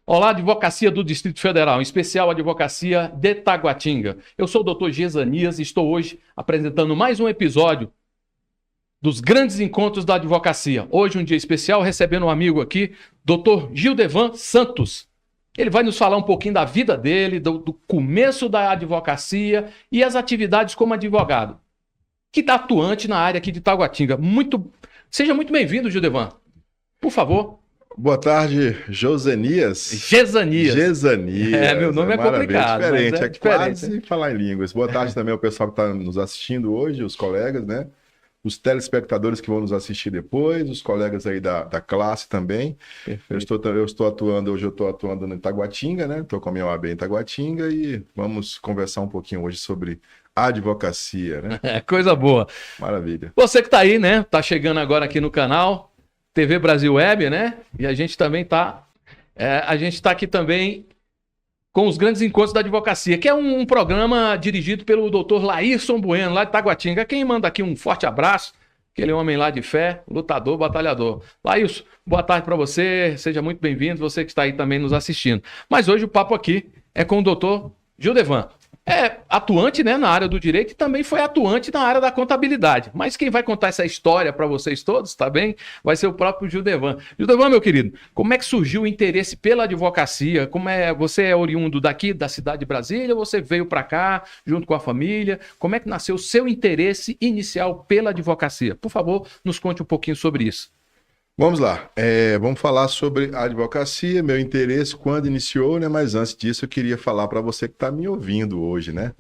Olá, Advocacia do Distrito Federal, em especial a Advocacia de Taguatinga. Eu sou o Dr. Gesanias e estou hoje apresentando mais um episódio dos grandes encontros da advocacia. Hoje um dia especial, recebendo um amigo aqui, Dr. Gildevan Santos. Ele vai nos falar um pouquinho da vida dele, do começo da advocacia e as atividades como advogado, que está atuante na área aqui de Taguatinga. Seja muito bem-vindo, Gildevan. Por favor. Boa tarde, Josenias. Gesanias. Gesanias. Meu nome é complicado. Diferente, Mas é diferente, quase falar em línguas. Boa tarde também ao pessoal que está nos assistindo hoje, os colegas, né? Os telespectadores que vão nos assistir depois, os colegas aí da classe também. Perfeito. Hoje eu estou atuando em Taguatinga, né? Estou com a minha OAB em Taguatinga e vamos conversar um pouquinho hoje sobre advocacia, né? Coisa boa. Maravilha. Você que está aí, né? Tá chegando agora aqui no canal TV Brasil Web, né? E a gente também tá aqui também com os grandes encontros da advocacia, que é um programa dirigido pelo Dr. Laírson Bueno, lá de Taguatinga. Quem manda aqui um forte abraço, aquele homem lá de fé, lutador, batalhador. Laírson, boa tarde para você, seja muito bem-vindo, você que está aí também nos assistindo. Mas hoje o papo aqui é com o Dr. Gildevan. É atuante, né, na área do direito e também foi atuante na área da contabilidade. Mas quem vai contar essa história para vocês todos, tá bem? Vai ser o próprio Gildevan. Gildevan, meu querido, como é que surgiu o interesse pela advocacia? Você é oriundo daqui, da cidade de Brasília, ou você veio para cá junto com a família? Como é que nasceu o seu interesse inicial pela advocacia? Por favor, nos conte um pouquinho sobre isso. Vamos lá, vamos falar sobre a advocacia, meu interesse quando iniciou, né? Mas antes disso eu queria falar para você que está me ouvindo hoje, né?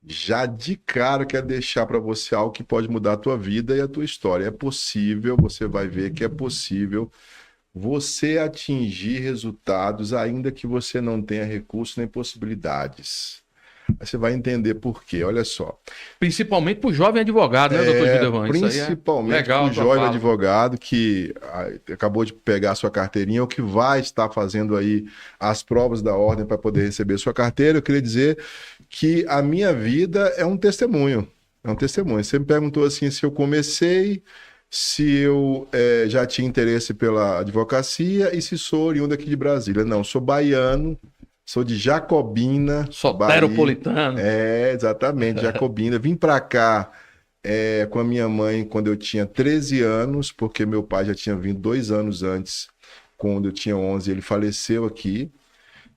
Já de cara eu quero deixar para você algo que pode mudar a tua vida e a tua história. É possível, você vai ver que é possível você atingir resultados ainda que você não tenha recursos nem possibilidades. Aí você vai entender por quê, olha só. Principalmente para o jovem advogado, né, doutor Gildevan? Principalmente para o jovem advogado que acabou de pegar a sua carteirinha ou que vai estar fazendo aí as provas da ordem para poder receber sua carteira. Eu queria dizer que a minha vida é um testemunho. É um testemunho. Você me perguntou assim se eu comecei, se eu já tinha interesse pela advocacia e se sou oriundo aqui de Brasília. Não, sou baiano. Sou de Jacobina, soteropolitano. Exatamente, Jacobina. Vim para cá com a minha mãe quando eu tinha 13 anos, porque meu pai já tinha vindo 2 anos antes, quando eu tinha 11, ele faleceu aqui.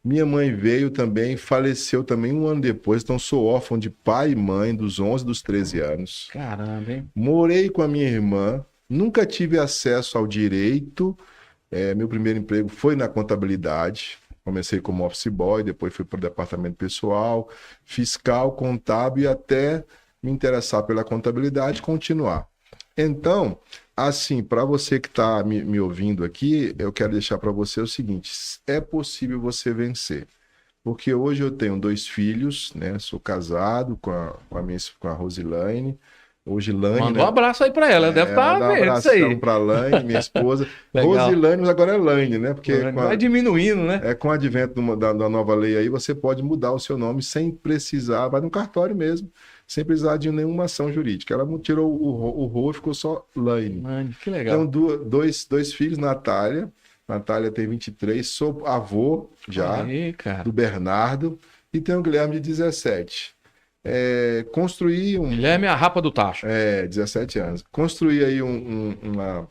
Minha mãe veio também, faleceu também 1 ano depois, então sou órfão de pai e mãe dos 11 e dos 13 anos. Caramba, hein? Morei com a minha irmã, nunca tive acesso ao direito, meu primeiro emprego foi na contabilidade. Comecei como office boy, depois fui para o departamento pessoal, fiscal, contábil e até me interessar pela contabilidade e continuar. Então, assim, para você que está me ouvindo aqui, eu quero deixar para você o seguinte, é possível você vencer. Porque hoje eu tenho 2 filhos, né? Sou casado com a Rosilaine. Hoje, Lane, manda um abraço aí pra ela, deve estar vendo isso aí. Um abração pra Lane, minha esposa. Rosilane, mas agora é Lane, né? Porque vai diminuindo, né? Com o advento da nova lei aí, você pode mudar o seu nome sem precisar, vai no cartório mesmo, sem precisar de nenhuma ação jurídica. Ela tirou o Rô e ficou só Lane. Mano, que legal. Então, dois filhos, Natália. Natália tem 23, sou avô já, do Bernardo, e tenho o Guilherme de 17. Construí Guilherme é a rapa do tacho. 17 anos. Construí aí uma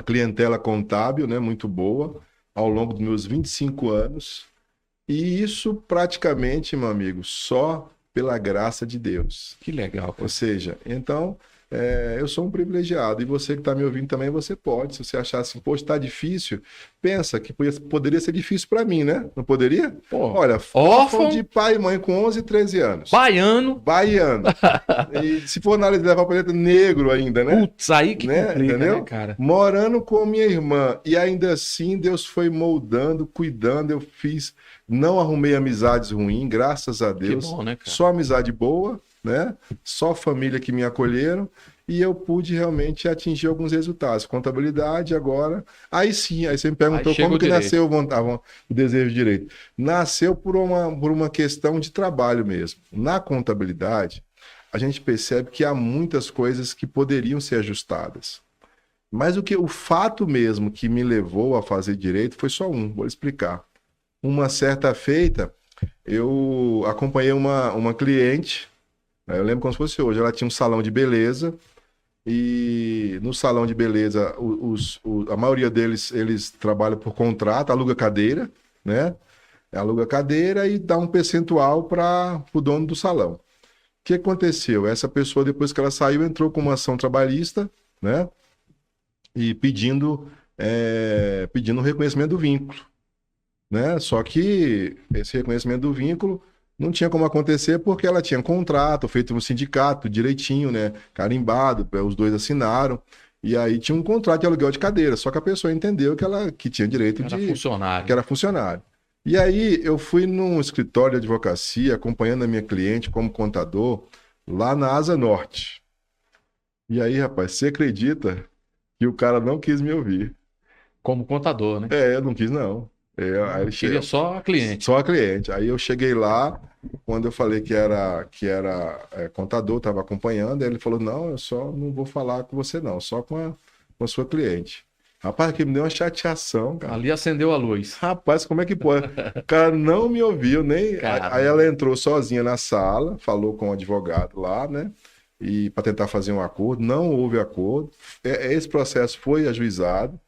clientela contábil, né, muito boa, ao longo dos meus 25 anos. E isso praticamente, meu amigo, só pela graça de Deus. Que legal. Cara. Ou seja, então, eu sou um privilegiado. E você que está me ouvindo também, você pode. Se você achar assim, poxa, está difícil, pensa que poderia ser difícil para mim, né? Não poderia? Porra. Olha, órfão de pai e mãe com 11 e 13 anos. Baiano. E se for análise levar para dentro, negro ainda, né? Putz, aí que complica, entendeu? Né, cara? Morando com minha irmã. E ainda assim, Deus foi moldando, cuidando. Eu não arrumei amizades ruins, graças a Deus. Que bom, né, cara? Só amizade boa, né? Só família que me acolheram. E eu pude realmente atingir alguns resultados. Contabilidade agora. Aí sim, aí você me perguntou como que nasceu o desejo de direito. Nasceu por uma questão de trabalho mesmo. Na contabilidade, a gente percebe que há muitas coisas que poderiam ser ajustadas. Mas o fato mesmo que me levou a fazer direito foi só vou explicar. uma certa feita, eu acompanhei uma cliente, né, eu lembro como se fosse hoje, ela tinha um salão de beleza, e no salão de beleza, a maioria deles, eles trabalham por contrato, aluga cadeira, né? Aluga cadeira e dá um percentual para o dono do salão. O que aconteceu? Essa pessoa, depois que ela saiu, entrou com uma ação trabalhista, né? E pedindo um reconhecimento do vínculo, né? Só que esse reconhecimento do vínculo não tinha como acontecer porque ela tinha contrato, feito no sindicato, direitinho, né? Carimbado, os dois assinaram. E aí tinha um contrato de aluguel de cadeira, só que a pessoa entendeu que tinha direito Era funcionário. que era funcionário. E aí eu fui num escritório de advocacia, acompanhando a minha cliente como contador, lá na Asa Norte. E aí, rapaz, você acredita que o cara não quis me ouvir? Como contador, né? Eu não quis, não. Aí ele Queria só a cliente. só a cliente. Aí eu cheguei lá, quando eu falei que era contador, estava acompanhando, aí ele falou, não, eu só não vou falar com você não, só com a sua cliente. Rapaz, que me deu uma chateação, cara. Ali acendeu a luz. Rapaz, como é que pode? O cara não me ouviu, nem. Caramba. Aí ela entrou sozinha na sala, falou com o advogado lá, né? E para tentar fazer um acordo, não houve acordo. Esse processo foi ajuizado.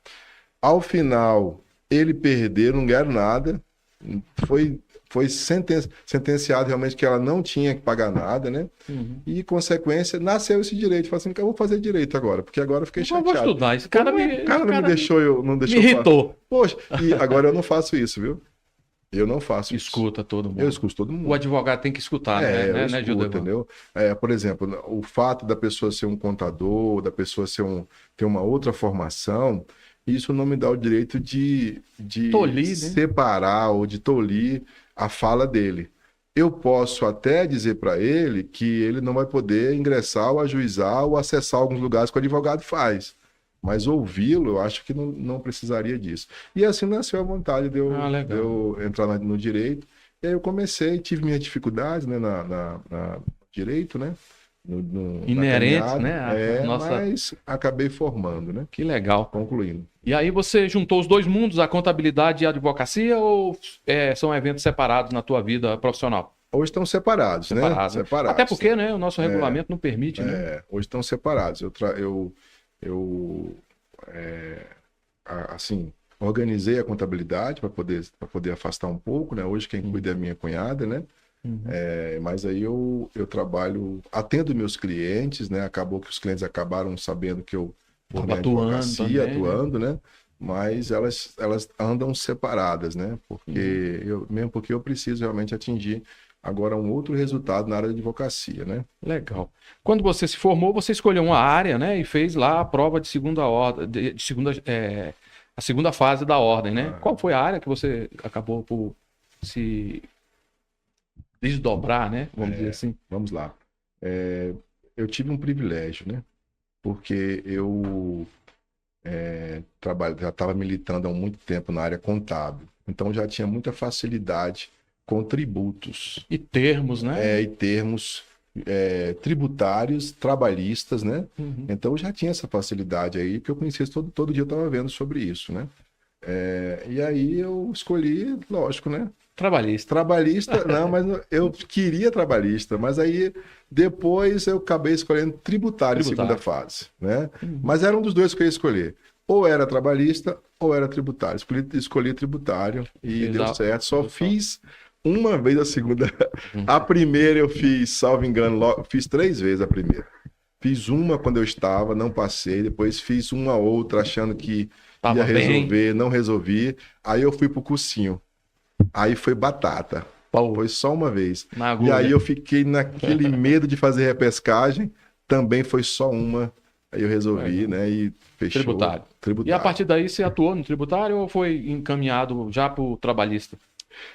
Ao final, ele perdeu, não ganharam nada. Foi sentenciado realmente que ela não tinha que pagar nada, né? Uhum. E, consequência, nasceu esse direito. Falei assim, eu vou fazer direito agora, porque agora eu fiquei Eu vou chateado. estudar. Esse cara O cara não me deixou, não me deixou irritou. Poxa, e agora eu não faço isso, viu? Eu não faço isso. Escuta todo mundo. Eu escuto todo mundo. O advogado tem que escutar, eu né, escuto, Gildevan? entendeu? Por exemplo, o fato da pessoa ser um contador, da pessoa ter uma outra formação, isso não me dá o direito de Tolir, né? separar ou de tolir a fala dele. Eu posso até dizer para ele que ele não vai poder ingressar ou ajuizar ou acessar alguns lugares que o advogado faz. Mas ouvi-lo, eu acho que não precisaria disso. E assim nasceu a vontade de legal. de eu entrar no direito. E aí eu comecei, tive minhas dificuldades, né, na direito, né? Inerentes, na né? caminhada, Nossa... Mas acabei formando, né? Que legal. Concluindo. E aí você juntou os dois mundos, a contabilidade e a advocacia, ou são eventos separados na tua vida profissional? Hoje estão separados, né? Separados. Até porque, né, o nosso regulamento não permite, né? Hoje estão separados. Assim, organizei a contabilidade para poder afastar um pouco, né? Hoje quem cuida é a minha cunhada, né? Uhum. Mas aí eu trabalho, atendo meus clientes, né? Acabou que os clientes acabaram sabendo que eu formei em advocacia, atuando, né? Mas elas andam separadas, né? Mesmo porque eu preciso realmente atingir agora um outro resultado na área de advocacia, né? Legal. Quando você se formou, você escolheu uma área, né? E fez lá a prova de segunda ordem, a segunda fase da ordem, né? Qual foi a área que você acabou por se desdobrar, né? Vamos dizer assim. Vamos lá. Eu tive um privilégio, né? Porque eu já estava militando há muito tempo na área contábil. Então já tinha muita facilidade com tributos. E termos, né? E termos tributários, trabalhistas, né? Uhum. Então eu já tinha essa facilidade aí, porque eu conhecia todo dia eu estava vendo sobre isso, né? E aí eu escolhi, lógico, né? Trabalhista, não, mas eu queria trabalhista, mas aí depois eu acabei escolhendo tributário em segunda fase, né? Uhum. Mas era um dos dois que eu ia escolher. Ou era trabalhista ou era tributário. Escolhi tributário e deu certo. Só fiz uma vez a segunda. A primeira eu fiz, salvo engano, fiz 3 vezes a primeira. Fiz uma quando eu estava, não passei. Depois fiz uma outra achando que ia resolver, não resolvi. Aí eu fui pro cursinho. Aí foi batata. Foi só uma vez. E aí eu fiquei naquele medo de fazer repescagem. Também foi só uma. Aí eu resolvi, né? E fechou. Tributário. E a partir daí você atuou no tributário ou foi encaminhado já para o trabalhista?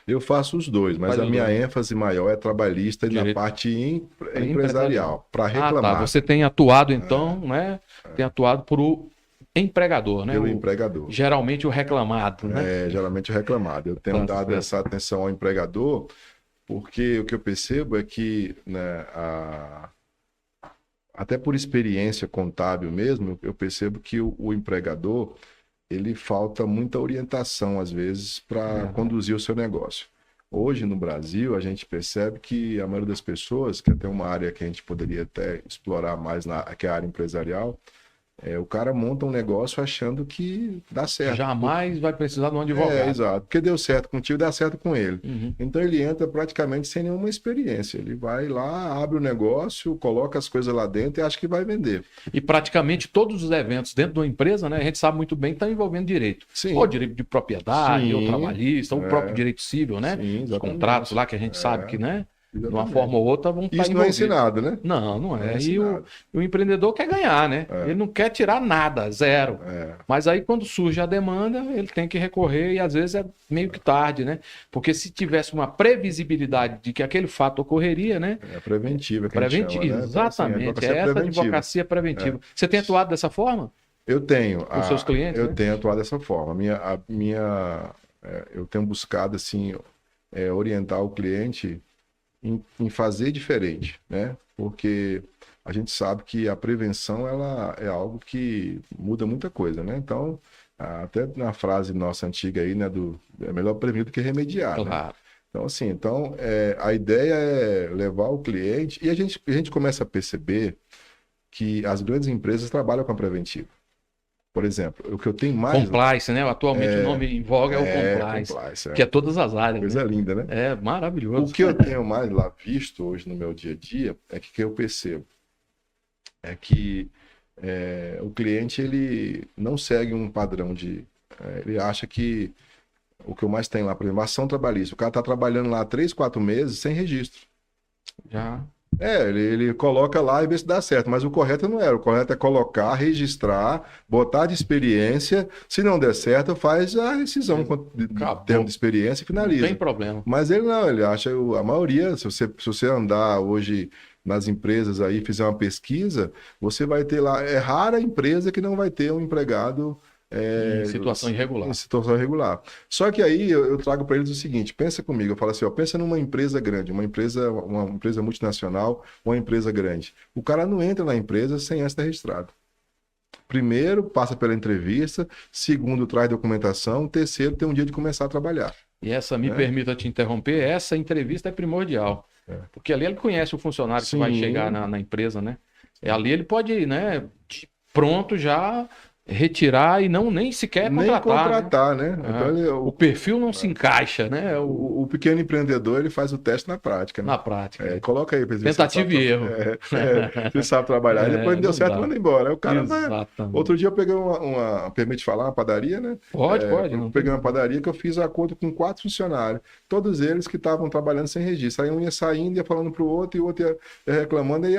Eu faço os dois, mas a minha ênfase maior é trabalhista e na parte empresarial, para reclamar. Você tem atuado então, né? Tem atuado por o empregador, né? Pelo empregador. Geralmente o reclamado, né? Geralmente o reclamado. Eu tenho dado essa atenção ao empregador, porque o que eu percebo é que, né, até por experiência contábil mesmo, eu percebo que o empregador, ele falta muita orientação, às vezes, para conduzir o seu negócio. Hoje, no Brasil, a gente percebe que a maioria das pessoas, que até uma área que a gente poderia até explorar mais, que é a área empresarial, o cara monta um negócio achando que dá certo. Jamais vai precisar de um advogado. Exato. Porque deu certo contigo, dá certo com ele. Uhum. Então ele entra praticamente sem nenhuma experiência. Ele vai lá, abre o negócio, coloca as coisas lá dentro e acha que vai vender. E praticamente todos os eventos dentro de uma empresa, né, a gente sabe muito bem que estão envolvendo direito. Sim. Ou direito de propriedade, Sim. ou trabalhista, ou o próprio direito civil, né? Sim, os contratos lá que a gente sabe que, né? De uma Exatamente. forma ou outra vão estar Isso não é ensinado, né? Não, não é. Não é E ensinado. o empreendedor quer ganhar, né? Ele não quer tirar nada, zero. Mas aí quando surge a demanda, ele tem que recorrer e às vezes é meio que tarde, né? Porque se tivesse uma previsibilidade de que aquele fato ocorreria, né? É preventiva que a gente chama, né? Exatamente. Então, assim, é essa advocacia preventiva. Você tem atuado dessa forma? Eu tenho. Com seus clientes? Eu né? tenho atuado dessa forma. Eu tenho buscado, assim, orientar o cliente em fazer diferente, né? Porque a gente sabe que a prevenção ela é algo que muda muita coisa, né? Então, até na frase nossa antiga aí, né, é melhor prevenir do que remediar, Claro. né? Então, assim, a ideia é levar o cliente e a gente começa a perceber que as grandes empresas trabalham com a preventiva. Por exemplo, o que eu tenho mais... Compliance, né? Atualmente o nome em voga é o compliance, que é todas as áreas. Coisa né? linda, né? É maravilhoso. O que eu tenho mais lá visto hoje no meu dia a dia é que eu percebo é que o cliente ele não segue um padrão ele acha que o que eu mais tenho lá, por exemplo, ação trabalhista. O cara está trabalhando lá 3, 4 meses sem registro. Já... Ele coloca lá e vê se dá certo, mas o correto não era. O correto é colocar, registrar, botar de experiência. Se não der certo, faz a rescisão de termo de experiência e finaliza. Não tem problema. Mas ele acha, a maioria, se você andar hoje nas empresas aí e fizer uma pesquisa, você vai ter lá, é rara a empresa que não vai ter um empregado em situação irregular. Em situação irregular. Só que aí eu trago para eles o seguinte, pensa comigo, eu falo assim, pensa numa empresa grande, uma empresa multinacional, uma empresa grande. O cara não entra na empresa sem estar registrado. Primeiro, passa pela entrevista, segundo, traz documentação, terceiro, tem um dia de começar a trabalhar. E essa, me permita te interromper, essa entrevista é primordial. Porque ali ele conhece o funcionário que vai chegar na empresa, né? Ali ele pode, né, pronto já... retirar e nem sequer contratar, né? Então, o perfil não se encaixa, né? O pequeno empreendedor ele faz o teste na prática, né? Na prática. Coloca aí, tentativa e erro. Você sabe trabalhar, depois não deu certo, manda embora. Aí o cara Outro dia eu peguei permite falar, uma padaria, né? Pode. Eu peguei uma padaria que eu fiz acordo com 4 funcionários, todos eles que estavam trabalhando sem registro. Aí um ia saindo, ia falando pro outro, e o outro ia reclamando, e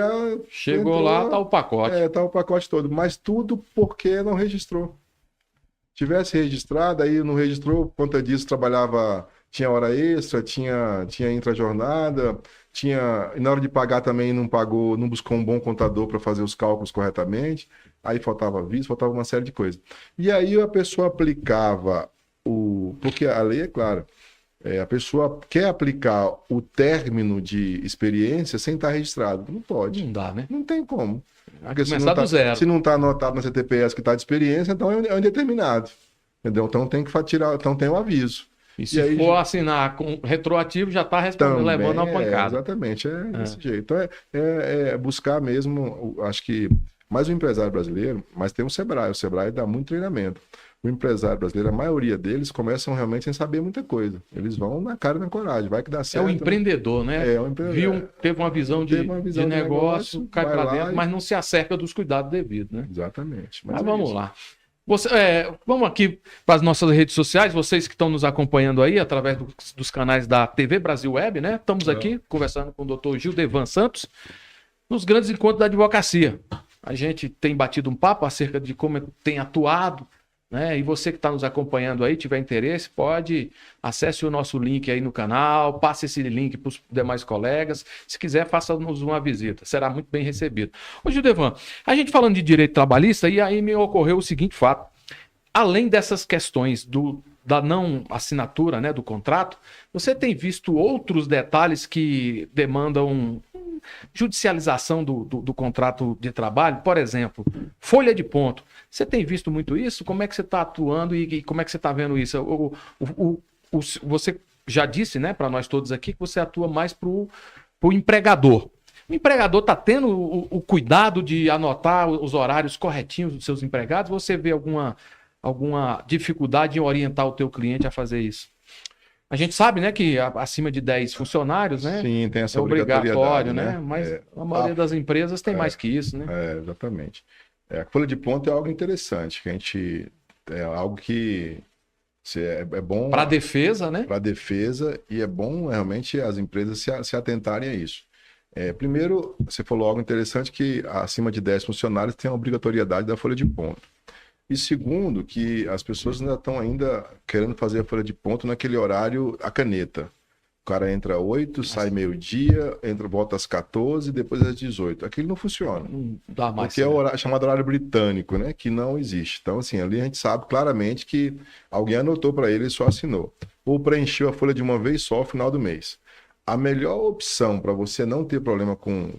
chegou lá, tá o pacote. Tá o pacote todo, mas tudo porque não registrou. Tivesse registrado, aí não registrou, por conta disso tinha hora extra, tinha intrajornada, e na hora de pagar também não pagou, não buscou um bom contador para fazer os cálculos corretamente, aí faltava visto, faltava uma série de coisas. E aí a pessoa aplicava porque a lei é clara, a pessoa quer aplicar o término de experiência sem estar registrado. Não pode. Não dá, né? Não tem como. Porque começar do zero. Se não está anotado na CTPS que está de experiência, então é indeterminado. Entendeu? Então tem que tirar, então tem o aviso. E se for assinar com retroativo, já está levando a pancada. Exatamente, desse jeito. Então é buscar mesmo, acho que mais o empresário brasileiro, mas tem o Sebrae dá muito treinamento. O empresário brasileiro, a maioria deles começam realmente sem saber muita coisa. Eles vão na cara e na coragem, vai que dá certo. É o empreendedor, né? O empreendedor. Teve uma visão de negócio, cai para dentro, mas não se acerca dos cuidados devidos, né? Exatamente. Mas vamos lá. Vamos aqui para as nossas redes sociais, vocês que estão nos acompanhando aí através dos canais da TV Brasil Web, né? Estamos aqui conversando com o Dr. Gildevan Santos nos grandes encontros da advocacia. A gente tem batido um papo acerca de como tem atuado, né? E você que está nos acompanhando aí, tiver interesse, acesse o nosso link aí no canal, passe esse link para os demais colegas. Se quiser, faça-nos uma visita, será muito bem recebido. Ô Gildevan, a gente falando de direito trabalhista, e aí me ocorreu o seguinte fato: além dessas questões da não assinatura, né, do contrato, você tem visto outros detalhes que demandam judicialização do contrato de trabalho, por exemplo, folha de ponto. Você tem visto muito isso? Como é que você está atuando e como é que você está vendo isso? Você já disse, né, para nós todos aqui, que você atua mais para o empregador. O empregador está tendo o cuidado de anotar os horários corretinhos dos seus empregados? Você vê alguma dificuldade em orientar o teu cliente a fazer isso? A gente sabe, né, que acima de 10 funcionários, né? Sim, tem essa é obrigatório, obrigatoriedade, né? Mas a maioria das empresas tem mais que isso, né? Exatamente. A folha de ponto é algo interessante, que a gente é algo que é bom para defesa, né? Para defesa, e é bom realmente as empresas se atentarem a isso. Primeiro, você falou algo interessante, que acima de 10 funcionários tem a obrigatoriedade da folha de ponto. E segundo, que as pessoas estão querendo fazer a folha de ponto naquele horário a caneta. O cara entra às 8, sai meio-dia, volta às 14, depois às 18. Aquilo não funciona. Não dá mais. Porque é chamado horário britânico, né? Que não existe. Então, assim, ali a gente sabe claramente que alguém anotou para ele e só assinou. Ou preencheu a folha de uma vez só ao final do mês. A melhor opção para você não ter problema com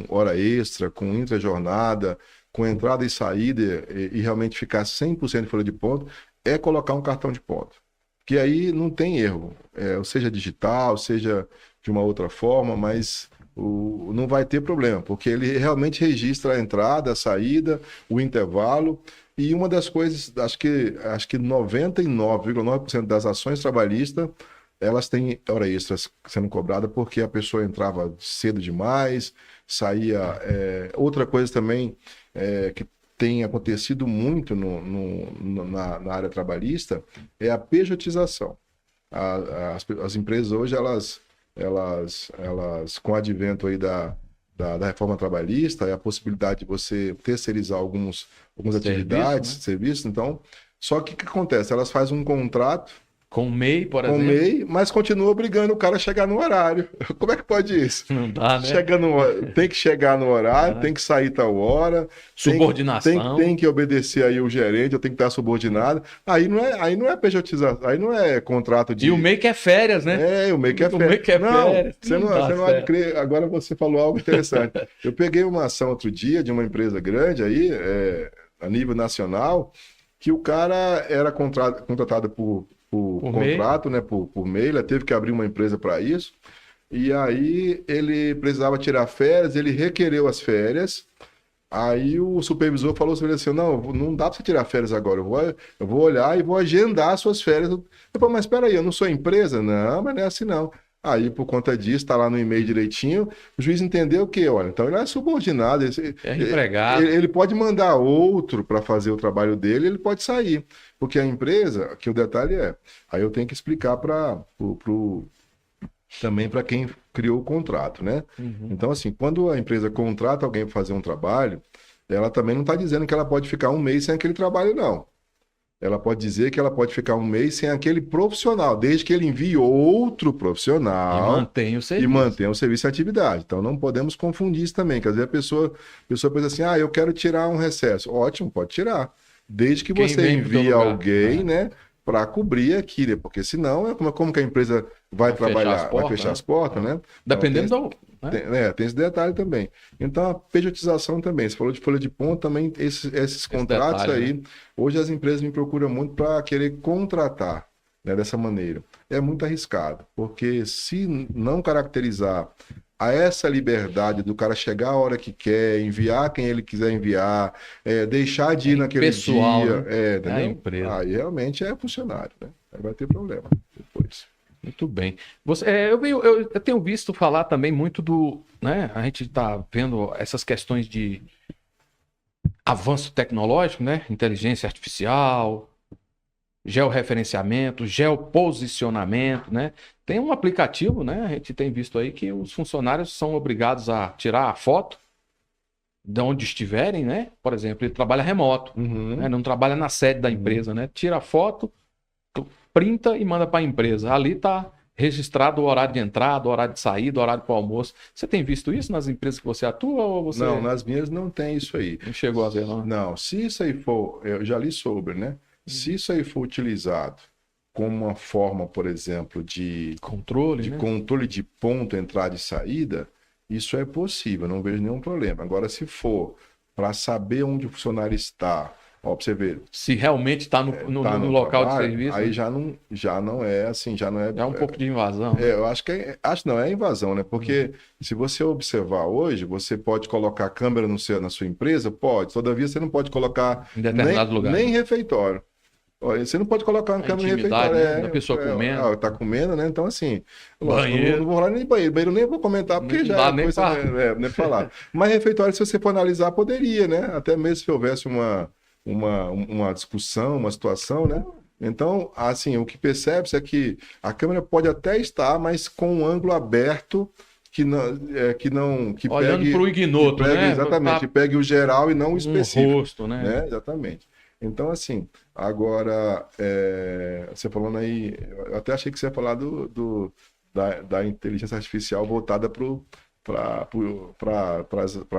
hora extra, com intra-jornada, com entrada e saída e realmente ficar 100% de folha de ponto, é colocar um cartão de ponto. Que aí não tem erro, seja digital, seja de uma outra forma, mas não vai ter problema, porque ele realmente registra a entrada, a saída, o intervalo. E uma das coisas, acho que 99,9% das ações trabalhistas, elas têm hora extras sendo cobrada porque a pessoa entrava cedo demais, saía. Outra coisa também que tem acontecido muito na área trabalhista é a pejotização. As empresas hoje, elas com o advento aí da reforma trabalhista, a possibilidade de você terceirizar algumas atividades, serviços, então, só que o que acontece? Elas fazem um contrato com o MEI, por exemplo. Com o MEI, mas continua obrigando o cara a chegar no horário. Como é que pode isso? Não dá, né? Tem que chegar no horário, tem que sair tal hora. Subordinação. Tem que obedecer aí o gerente, eu tenho que estar subordinado. Aí não é pejotização, aí não é contrato de... E o MEI quer férias, né? O MEI quer férias. O MEI quer férias. Você não há de crer. Agora você falou algo interessante. Eu peguei uma ação outro dia de uma empresa grande aí, a nível nacional, que o cara era contratado por contrato, né, por MEI, ele teve que abrir uma empresa para isso, e aí ele precisava tirar férias, ele requereu as férias, aí o supervisor falou assim, não dá para você tirar férias agora, eu vou olhar e vou agendar as suas férias. Eu falei, mas espera aí, eu não sou empresa? Não, mas não é assim não. Aí, por conta disso, está lá no e-mail direitinho, o juiz entendeu que, olha, então ele é subordinado, empregado. Ele pode mandar outro para fazer o trabalho dele, ele pode sair, porque a empresa, que o detalhe aí eu tenho que explicar também para quem criou o contrato, né? Uhum. Então, assim, quando a empresa contrata alguém para fazer um trabalho, ela também não está dizendo que ela pode ficar um mês sem aquele trabalho, não. Ela pode dizer que ela pode ficar um mês sem aquele profissional, desde que ele envie outro profissional e mantenha o serviço e atividade. Então não podemos confundir isso também, que às vezes a pessoa pensa assim, eu quero tirar um recesso. Ótimo, pode tirar. Desde que você envie alguém, né, para cobrir aquilo, porque senão como que a empresa vai trabalhar? Vai fechar as portas, né? Dependendo tem esse detalhe também. Então, a pejotização também. Você falou de folha de ponto, também esses contratos detalhe, aí. Né? Hoje as empresas me procuram muito para querer contratar, né, dessa maneira. É muito arriscado, porque se não caracterizar a essa liberdade do cara chegar a hora que quer, enviar quem ele quiser enviar, deixar de ir naquele pessoal, dia, né? Entendeu? Empresa. Aí realmente é funcionário, né? Aí vai ter problema depois. Muito bem. Eu tenho visto falar também muito né? A gente está vendo essas questões de avanço tecnológico, né? Inteligência artificial, georreferenciamento, geoposicionamento, né? Tem um aplicativo, né? A gente tem visto aí que os funcionários são obrigados a tirar a foto de onde estiverem, né? Por exemplo, ele trabalha remoto, né? Não trabalha na sede da empresa, né? Tira a foto, printa e manda para a empresa. Ali está registrado o horário de entrada, o horário de saída, o horário para o almoço. Você tem visto isso nas empresas que você atua? Ou você... Não, nas minhas não tem isso aí. Não chegou a ver, não? Não, se isso aí for, eu já li sobre, né? Se isso aí for utilizado como uma forma, por exemplo, de Controle, né? controle de ponto, entrada e saída, isso é possível, não vejo nenhum problema. Agora, se for para saber onde o funcionário está, ó, pra você ver, Se realmente está no, tá no no local de trabalho, serviço, aí né? já não é assim, já não é. É um pouco de invasão, né? Eu acho que acho não, é invasão, né? Porque se você observar hoje, você pode colocar câmera na sua empresa? Pode. Todavia, você não pode colocar Em determinados lugares. nem refeitório. Olha, você não pode colocar uma A câmera no intimidade, refeitório. né? Da pessoa comendo. Tá comendo, né? Então, assim, lógico, Banheiro. não vou falar nem banheiro. Banheiro nem vou comentar, porque Não já dá é nem coisa, pra... nem falar. Mas refeitório, se você for analisar, poderia, né? Até mesmo se houvesse uma discussão, uma situação, né? Então, assim, o que percebe-se é que a câmera pode até estar, mas com um ângulo aberto que Olhando pegue, para o ignoto, né? exatamente, que Tá pegue o geral e não o um específico, rosto, né? né? Exatamente. Então, assim, agora, você falando aí, eu até achei que você ia falar da inteligência artificial voltada para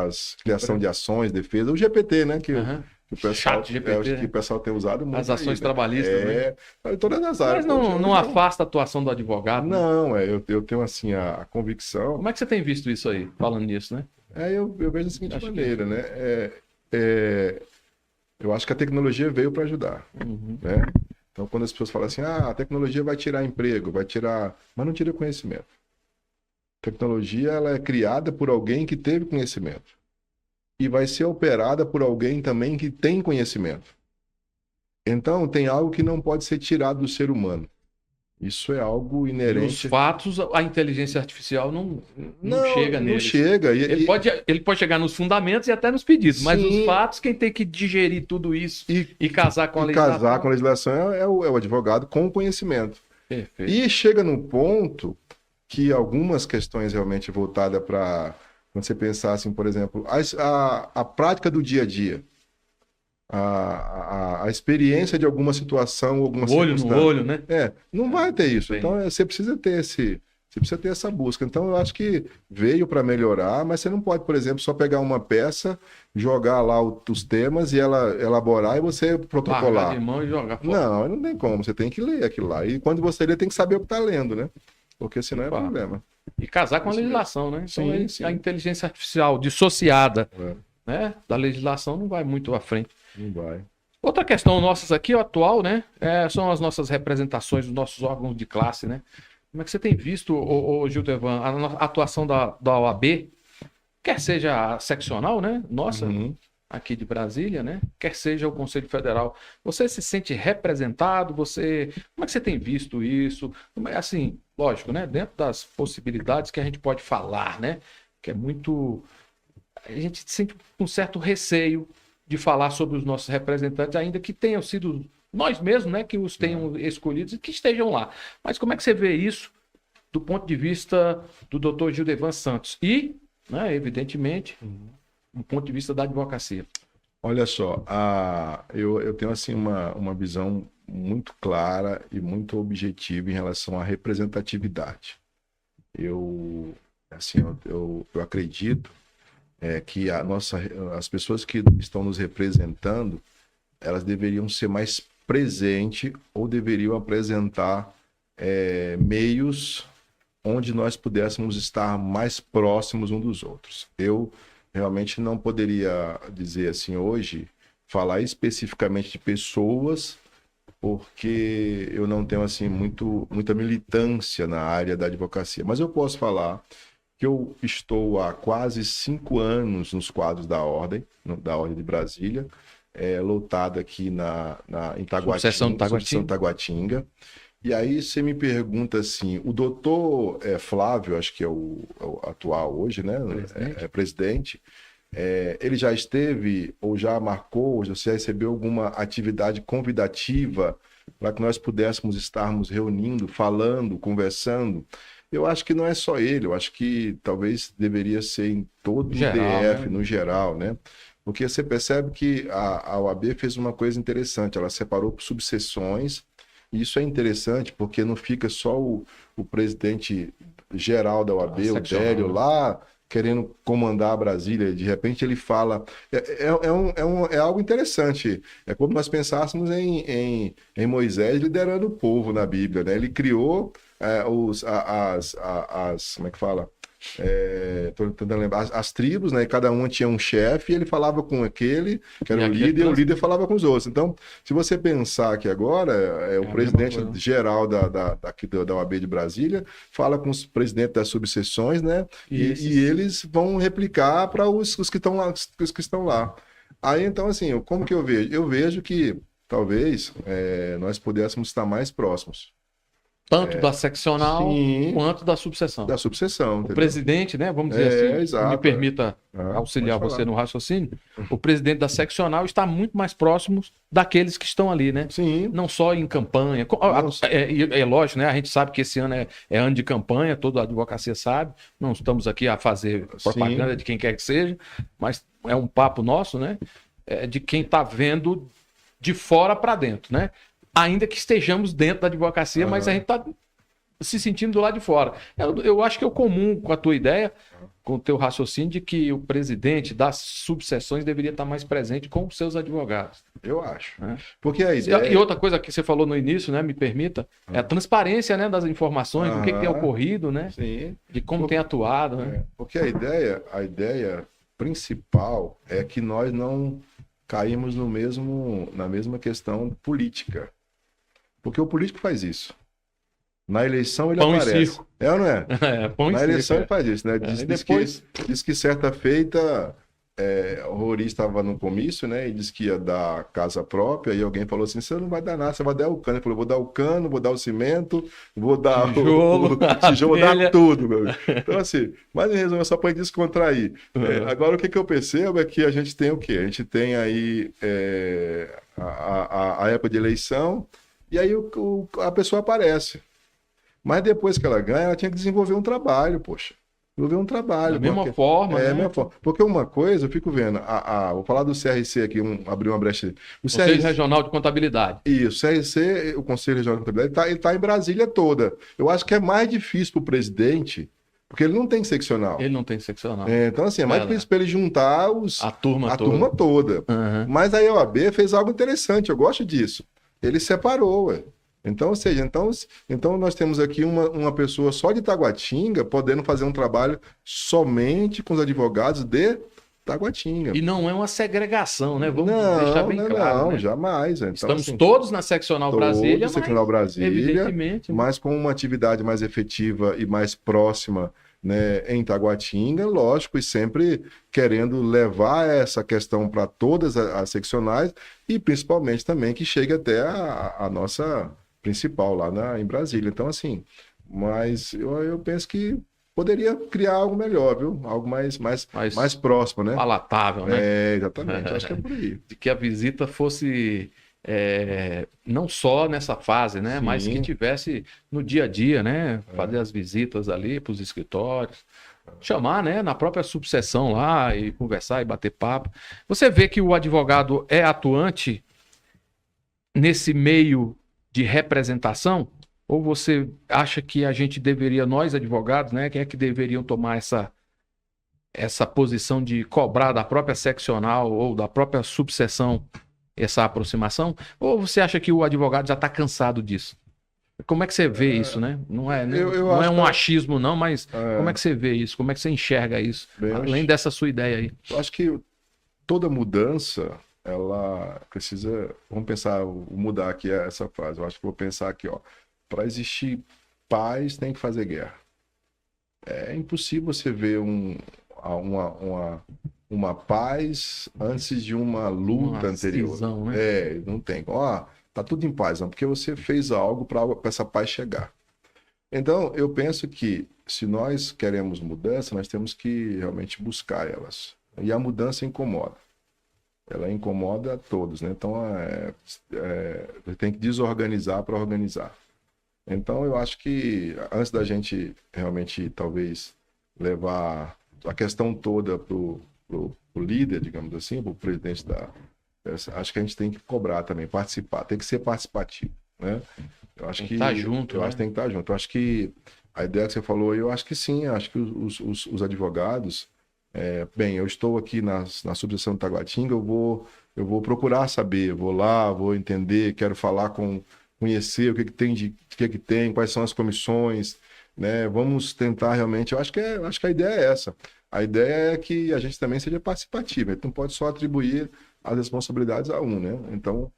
as criação de ações, defesa, o GPT, né? Aham. Que o pessoal, Chat GPT, que o pessoal tem usado muito as ações aí, né? trabalhistas, né? Em todas as áreas. Mas não, Poxa, não afasta a atuação do advogado, né? não, eu tenho assim a convicção. Como é que você tem visto isso aí, falando nisso, né? Eu vejo da seguinte Acho que- maneira, né? Eu acho que a tecnologia veio para ajudar, Uhum. né? Então, quando as pessoas falam assim, a tecnologia vai tirar emprego, vai tirar... Mas não tira conhecimento. A tecnologia, ela é criada por alguém que teve conhecimento. E vai ser operada por alguém também que tem conhecimento. Então, tem algo que não pode ser tirado do ser humano. Isso é algo E os inerente... fatos, a inteligência artificial não chega não neles. chega. Ele pode chegar nos fundamentos e até nos pedidos, mas os Sim. fatos, quem tem que digerir tudo isso E e casar com a E legislação... casar com a legislação é o advogado com conhecimento. Perfeito. E chega no ponto que algumas questões realmente voltadas para, quando você pensar assim, por exemplo, a prática do dia a dia, a experiência de alguma situação, alguma Olho no circunstância. olho, né? Não vai ter isso. Bem. Então você precisa ter você precisa ter essa busca. Então eu acho que veio para melhorar, mas você não pode, por exemplo, só pegar uma peça, jogar lá os temas e ela elaborar e você Largar protocolar. de mão e jogar fora. Não tem como. Você tem que ler aquilo lá. E quando você lê, tem que saber o que está lendo, né? Porque senão é Opa. problema. E casar com a Isso mesmo. legislação, né? Então, Sim, aí, sim. a inteligência artificial dissociada, É, né, da legislação não vai muito à frente. não vai. Outra questão nossas aqui, o atual, né, são as nossas representações dos nossos órgãos de classe, né? Como é que você tem visto, Gildevan, a atuação da OAB, quer seja a seccional, né, nossa, Uhum. aqui de Brasília, né, quer seja o Conselho Federal, você se sente representado? Como é que você tem visto isso? Assim, lógico, né, dentro das possibilidades que a gente pode falar, né, que é muito... A gente sente um certo receio de falar sobre os nossos representantes, ainda que tenham sido nós mesmos, né, que os tenham escolhidos e que estejam lá. Mas como é que você vê isso do ponto de vista do Dr. Gildevan Santos e, né, evidentemente, do ponto de vista da advocacia? Olha só, eu tenho assim uma visão muito clara e muito objetiva em relação à representatividade. Eu acredito que as pessoas que estão nos representando, elas deveriam ser mais presentes ou deveriam apresentar meios onde nós pudéssemos estar mais próximos uns dos outros. Eu realmente não poderia dizer assim hoje, falar especificamente de pessoas, porque eu não tenho assim muita militância na área da advocacia. Mas eu posso falar que eu estou há quase 5 anos nos quadros da Ordem de Brasília, lotada aqui em Taguatinga, Taguatinga. E aí você me pergunta assim, o doutor Flávio, acho que é o atual hoje, né? Presidente, ele já esteve ou já marcou, ou já recebeu alguma atividade convidativa para que nós pudéssemos estarmos reunindo, falando, conversando? Eu acho que não é só ele, eu acho que talvez deveria ser em todo o DF, né? No geral, né? Porque você percebe que a OAB fez uma coisa interessante, ela separou por subseções, e isso é interessante porque não fica só o presidente geral da OAB, o Délio, lá querendo comandar Brasília. De repente ele fala. É algo interessante. É como nós pensássemos em Moisés liderando o povo na Bíblia, né? Ele criou como é que fala? Tô tentando lembrar, as tribos, né? Cada uma tinha um chefe e ele falava com aquele, que era o líder, e o líder falava com os outros. Então, se você pensar que agora o presidente geral da OAB de Brasília fala com os presidentes das subseções, né? E eles vão replicar para os que estão lá, os que estão lá. Aí, então, assim, como que eu vejo? Eu vejo que talvez nós pudéssemos estar mais próximos. Tanto da seccional sim, quanto da subseção. Da subseção. O presidente, né? Vamos dizer assim, exato, me permita auxiliar você no raciocínio. O presidente da seccional está muito mais próximo daqueles que estão ali, né? Sim. Não só em campanha. É lógico, né? A gente sabe que esse ano é ano de campanha, toda a advocacia sabe. Não estamos aqui a fazer propaganda de quem quer que seja, mas é um papo nosso, né? De quem está vendo de fora para dentro, né? Ainda que estejamos dentro da advocacia, mas a gente está se sentindo do lado de fora. Eu acho que é comum com a tua ideia, com o teu raciocínio, de que o presidente das subseções deveria estar mais presente com os seus advogados. Eu acho. Porque a ideia... E outra coisa que você falou no início, né, me permita, é a transparência, né, das informações, do que tem ocorrido, né? Sim. De como tem atuado. Né? Porque a ideia principal é que nós não caímos na mesma questão política. Porque o político faz isso. Na eleição ele aparece. E circo. É ou não é? Pão Na e eleição circo, ele faz isso, né? Diz que certa feita o Rori estava no comício, né? E disse que ia dar casa própria. E alguém falou assim: você não vai dar nada, você vai dar o cano. Ele falou: vou dar o cano, vou dar o cimento, vou dar tijolo, vou dar tudo, meu amigo. Então, assim, mas em resumo, é só para descontrair. Agora, o que eu percebo é que a gente tem o quê? A gente tem aí a época de eleição. E aí a pessoa aparece. Mas depois que ela ganha, ela tinha que desenvolver um trabalho, poxa. Desenvolver um trabalho. Da mesma forma, né? Mesma forma. Porque uma coisa, eu fico vendo, vou falar do CRC aqui, abrir uma brecha. O Conselho Regional de Contabilidade. Isso, o CRC, o Conselho Regional de Contabilidade, ele está em Brasília toda. Eu acho que é mais difícil para o presidente, porque ele não tem seccional. Ele não tem seccional. Então, assim, é mais difícil para ele juntar a turma toda. Mas a OAB fez algo interessante, eu gosto disso. Ele separou, ué. Então, ou seja, então nós temos aqui uma pessoa só de Taguatinga podendo fazer um trabalho somente com os advogados de Taguatinga. E não é uma segregação, né? Vamos deixar bem claro. Não, né? Jamais. Então, estamos todos na Seccional Brasília, evidentemente, mas com uma atividade mais efetiva e mais próxima, né, em Taguatinga, lógico, e sempre querendo levar essa questão para todas as seccionais e principalmente também que chegue até a nossa principal lá em Brasília. Então, assim, mas eu penso que poderia criar algo melhor, viu? Algo mais próximo, né? Palatável, né? Exatamente. Acho que é por aí. De que a visita fosse não só nessa fase, né? Sim. Mas que tivesse no dia a dia, né? Fazer as visitas ali para os escritórios, chamar, né? Na própria subseção lá e conversar e bater papo. Você vê que o advogado é atuante nesse meio de representação? Ou você acha que a gente deveria, nós advogados, né? Quem é que deveriam tomar essa posição de cobrar da própria seccional ou da própria subseção essa aproximação? Ou você acha que o advogado já está cansado disso? Como é que você vê isso, né? Não é um achismo, não, mas como é que você vê isso? Como é que você enxerga isso? Além dessa sua ideia aí. Eu acho que toda mudança, ela precisa... Vamos pensar, mudar aqui essa frase. Eu acho que vou pensar aqui, ó. Para existir paz, tem que fazer guerra. É impossível você ver uma paz antes de uma luta anterior. Cisão, né? Não tem. Tá tudo em paz, não, porque você fez algo para essa paz chegar. Então, eu penso que se nós queremos mudança, nós temos que realmente buscar elas. E a mudança incomoda. Ela incomoda a todos, né? Então, tem que desorganizar para organizar. Então, eu acho que antes da gente realmente, talvez, levar a questão toda para o líder, digamos assim, para o presidente acho que a gente tem que cobrar também, participar, tem que ser participativo, né? Eu acho que estar junto, eu acho que tem que estar junto. Eu acho que A ideia que você falou, eu acho que sim, acho que os advogados, bem, eu estou aqui na subseção de Taguatinga, eu vou procurar saber, vou lá, vou entender, quero falar conhecer o que tem o que tem, quais são as comissões, né? Vamos tentar realmente, eu acho que a ideia é essa. A ideia é que a gente também seja participativo, a gente não pode só atribuir as responsabilidades a um, né? Então,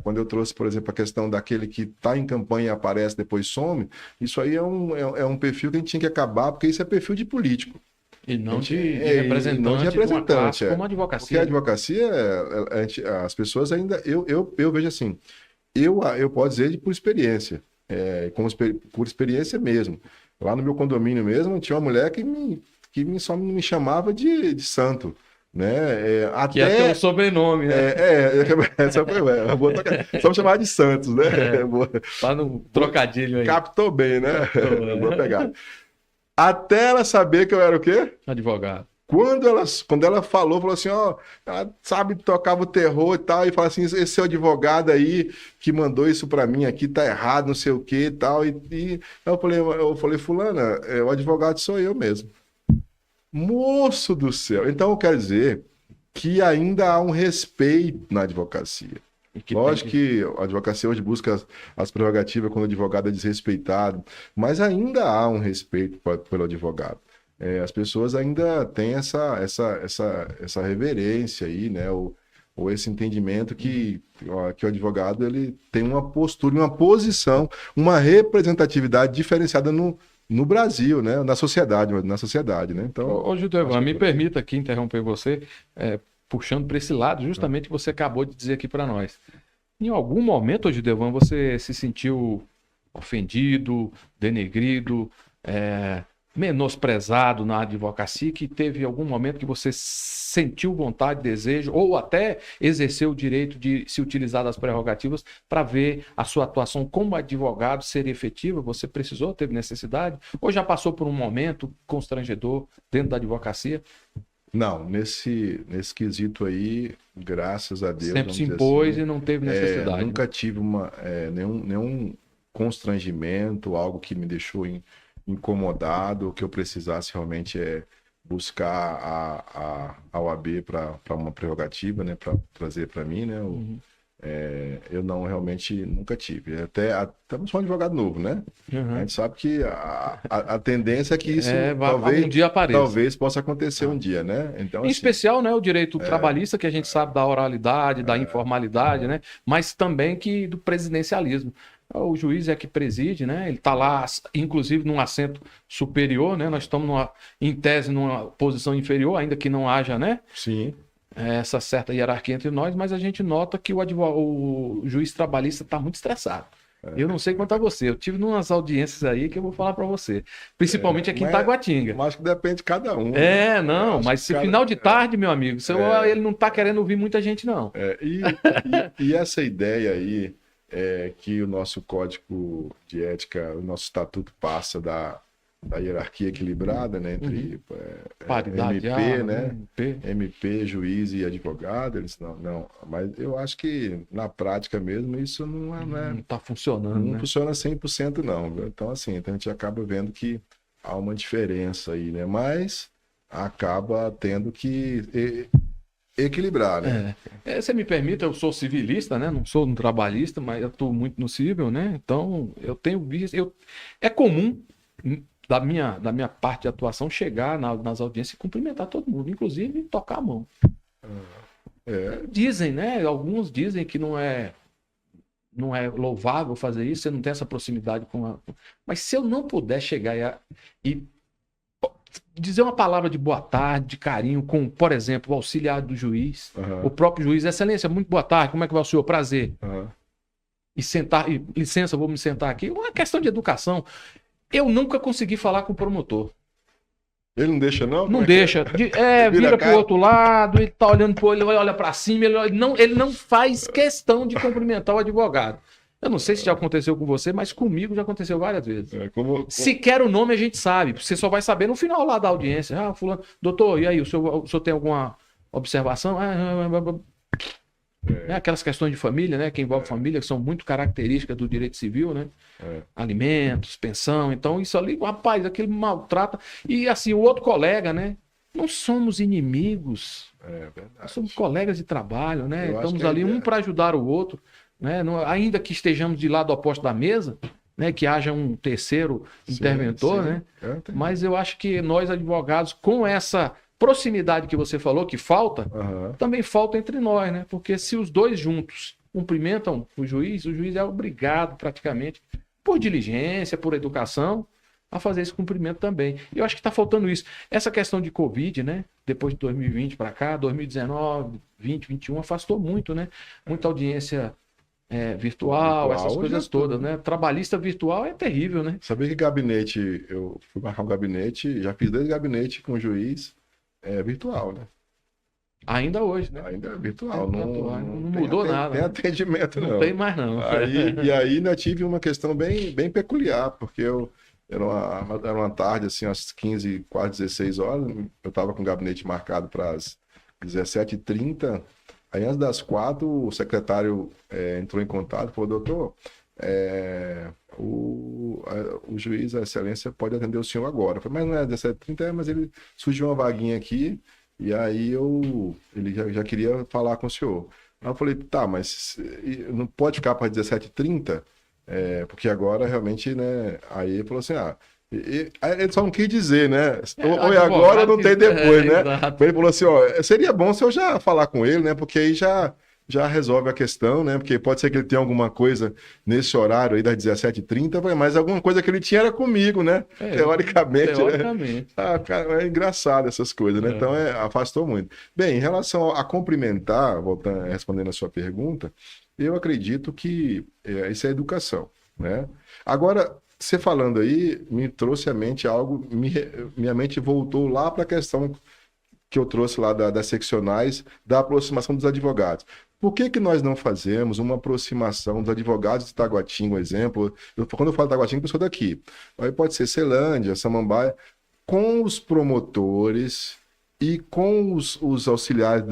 quando eu trouxe, por exemplo, a questão daquele que está em campanha e aparece, depois some, isso aí é um perfil que a gente tinha que acabar, porque isso é perfil de político. E não de representante, não de representante, como a advocacia. Porque a advocacia, as pessoas ainda, eu vejo assim, eu posso dizer por experiência, por experiência mesmo. Lá no meu condomínio mesmo, tinha uma mulher que só me chamava de santo. Né? Até... Que é ter um sobrenome, né? Só me chamar de Santos, né? Tá no trocadilho aí. Captou bem, né? Vou pegar. Até ela saber que eu era o quê? Advogado. Quando ela falou assim, ó, ela sabe, tocava o terror e tal, e fala assim, esse seu advogado aí que mandou isso pra mim aqui, tá errado, não sei o que e tal. E eu falei, fulana, o advogado sou eu mesmo. Moço do céu. Então eu quero dizer que ainda há um respeito na advocacia. Lógico que a advocacia hoje busca as prerrogativas quando o advogado é desrespeitado, mas ainda há um respeito pelo advogado. As pessoas ainda têm essa reverência aí, né? Ou esse entendimento que o advogado ele tem uma postura, uma posição, uma representatividade diferenciada no Brasil, né? Na sociedade, né? Então, ô Gildevan, me permita aqui interromper você, puxando para esse lado, justamente que você acabou de dizer aqui para nós. Em algum momento, Gildevan, você se sentiu ofendido, denegrido, menosprezado na advocacia, que teve algum momento que você sentiu vontade, desejo, ou até exerceu o direito de se utilizar das prerrogativas para ver a sua atuação como advogado ser efetiva? Você precisou, teve necessidade? Ou já passou por um momento constrangedor dentro da advocacia? Não, nesse quesito aí, graças a Deus... Sempre se impôs assim, e não teve necessidade. Nunca tive nenhum constrangimento, algo que me deixou incomodado, que eu precisasse realmente buscar a OAB para uma prerrogativa, né, para trazer para mim, né? Eu não realmente nunca tive. Até estamos com um advogado novo, né? A gente sabe que a tendência é que isso talvez um dia apareça. Talvez possa acontecer um dia, né? Então, em especial, né, o direito trabalhista, que a gente sabe da oralidade, da informalidade, né? Mas também que do presidencialismo. O juiz é que preside, né? Ele está lá, inclusive, num assento superior, né? Nós estamos, em tese, numa posição inferior, ainda que não haja, né? Sim. Essa certa hierarquia entre nós, mas a gente nota que o juiz trabalhista está muito estressado. Eu não sei quanto a você, eu tive umas audiências aí que eu vou falar para você, principalmente aqui em Taguatinga. Mas acho que depende de cada um. Mas se final de tarde, meu amigo, ele não está querendo ouvir muita gente, não. E essa ideia aí que o nosso código de ética, o nosso estatuto passa da hierarquia equilibrada, né, entre paridade, MP, né, MP, juiz e advogado, eles não, mas eu acho que na prática mesmo isso não está funcionando, não funciona 100% não, viu? Então assim, a gente acaba vendo que há uma diferença aí, né, mas acaba tendo que equilibrar, né? Você me permite, eu sou civilista, né? Não sou um trabalhista, mas eu estou muito no civil, né? Então, eu tenho visto... É comum, da minha parte de atuação, chegar nas audiências e cumprimentar todo mundo, inclusive tocar a mão. Dizem, né? Alguns dizem que não é louvável fazer isso, você não tem essa proximidade com a... Mas se eu não puder chegar e dizer uma palavra de boa tarde, de carinho, com, por exemplo, o auxiliar do juiz, o próprio juiz, excelência, muito boa tarde, como é que vai o senhor? Prazer. E sentar, licença, vou me sentar aqui. Uma questão de educação. Eu nunca consegui falar com o promotor. Ele não deixa, não? Não deixa. Vira pro outro lado, ele tá olhando pro ele olha para cima, ele não faz questão de cumprimentar o advogado. Eu não sei se já aconteceu com você, mas comigo já aconteceu várias vezes. Sequer o nome a gente sabe. Você só vai saber no final lá da audiência. Fulano, doutor, e aí, o senhor tem alguma observação? Né? Aquelas questões de família, né? Que envolve família, que são muito características do direito civil, né? Alimentos, pensão. Então, isso ali, rapaz, aquele maltrata. E assim, o outro colega, né? Não somos inimigos. Verdade. Somos colegas de trabalho, né? Eu acho Estamos que a ali um ideia- para ajudar o outro, né? Ainda que estejamos de lado oposto da mesa, né? Que haja um terceiro interventor, sim. né? Entendi. Mas eu acho que nós, advogados, com essa proximidade que você falou, que falta, Aham. também falta entre nós, né? Porque se os dois juntos cumprimentam o juiz é obrigado, praticamente, por diligência, por educação, a fazer esse cumprimento também. E eu acho que está faltando isso. Essa questão de Covid, né? Depois de 2020 para cá, 2019, 20, 21, afastou muito, né? Muita audiência virtual, essas coisas todas, né? Trabalhista virtual é terrível, né? Sabia que gabinete, eu fui marcar um gabinete, já fiz 2 gabinetes com o juiz virtual, né? Ainda hoje, né? Ainda é virtual, não tem mudou nada. Tem Né? atendimento, não. Não tem mais, não. E aí ainda tive uma questão bem peculiar, porque era uma tarde, assim, às 15, quase 16 horas, eu estava com o gabinete marcado para as 17h30, aí antes das 4, o secretário entrou em contato e falou, doutor, o juiz, a excelência, pode atender o senhor agora. Eu falei, mas não é 17h30, mas ele surgiu uma vaguinha aqui, e aí ele já queria falar com o senhor. Aí eu falei, tá, mas não pode ficar para 17h30? Porque agora realmente, né? Aí ele falou assim, ele só não quis dizer, né? Ou é agora ou não tem depois, né? Ele falou assim, ó, seria bom se eu já falar com ele, né? Porque aí já resolve a questão, né? Porque pode ser que ele tenha alguma coisa nesse horário aí das 17h30, mas alguma coisa que ele tinha era comigo, né? Teoricamente. Né? Cara, é engraçado essas coisas, né? Então afastou muito. Bem, em relação a cumprimentar, voltando, respondendo a sua pergunta, eu acredito que isso é educação, né? Agora, você falando aí, me trouxe à mente algo, minha mente voltou lá para a questão que eu trouxe lá das seccionais, da aproximação dos advogados. Por que nós não fazemos uma aproximação dos advogados de Taguatinga, um exemplo? Quando eu falo Taguatinga, eu sou daqui. Aí pode ser Ceilândia, Samambaia, com os promotores e com os auxiliares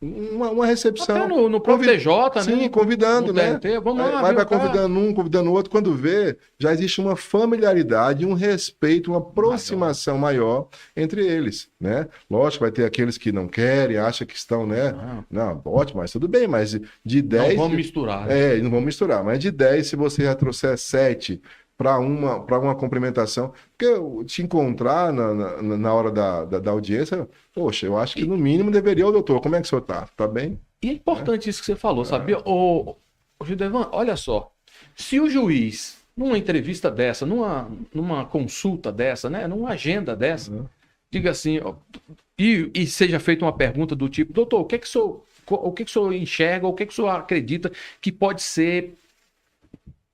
uma recepção. Até no próprio TJ, sim, né? convidando, né? Vamos lá, vai convidando um, convidando o outro. Quando vê, já existe uma familiaridade, um respeito, uma aproximação maior entre eles, né? Lógico, vai ter aqueles que não querem, acham que estão, né? Não, ótimo, mas tudo bem, mas de 10... Não vamos misturar. Né? Não vamos misturar, mas de 10, se você já trouxer 7... para uma cumprimentação, porque te encontrar na hora da audiência, poxa, eu acho que no mínimo deveria, doutor, como é que o senhor tá? Tá bem? E é importante isso que você falou, sabia? Ô, Gildevan, olha só, se o juiz, numa entrevista dessa, numa consulta dessa, né, numa agenda dessa, diga assim, e seja feita uma pergunta do tipo, doutor, o que o senhor enxerga, o que o senhor acredita que pode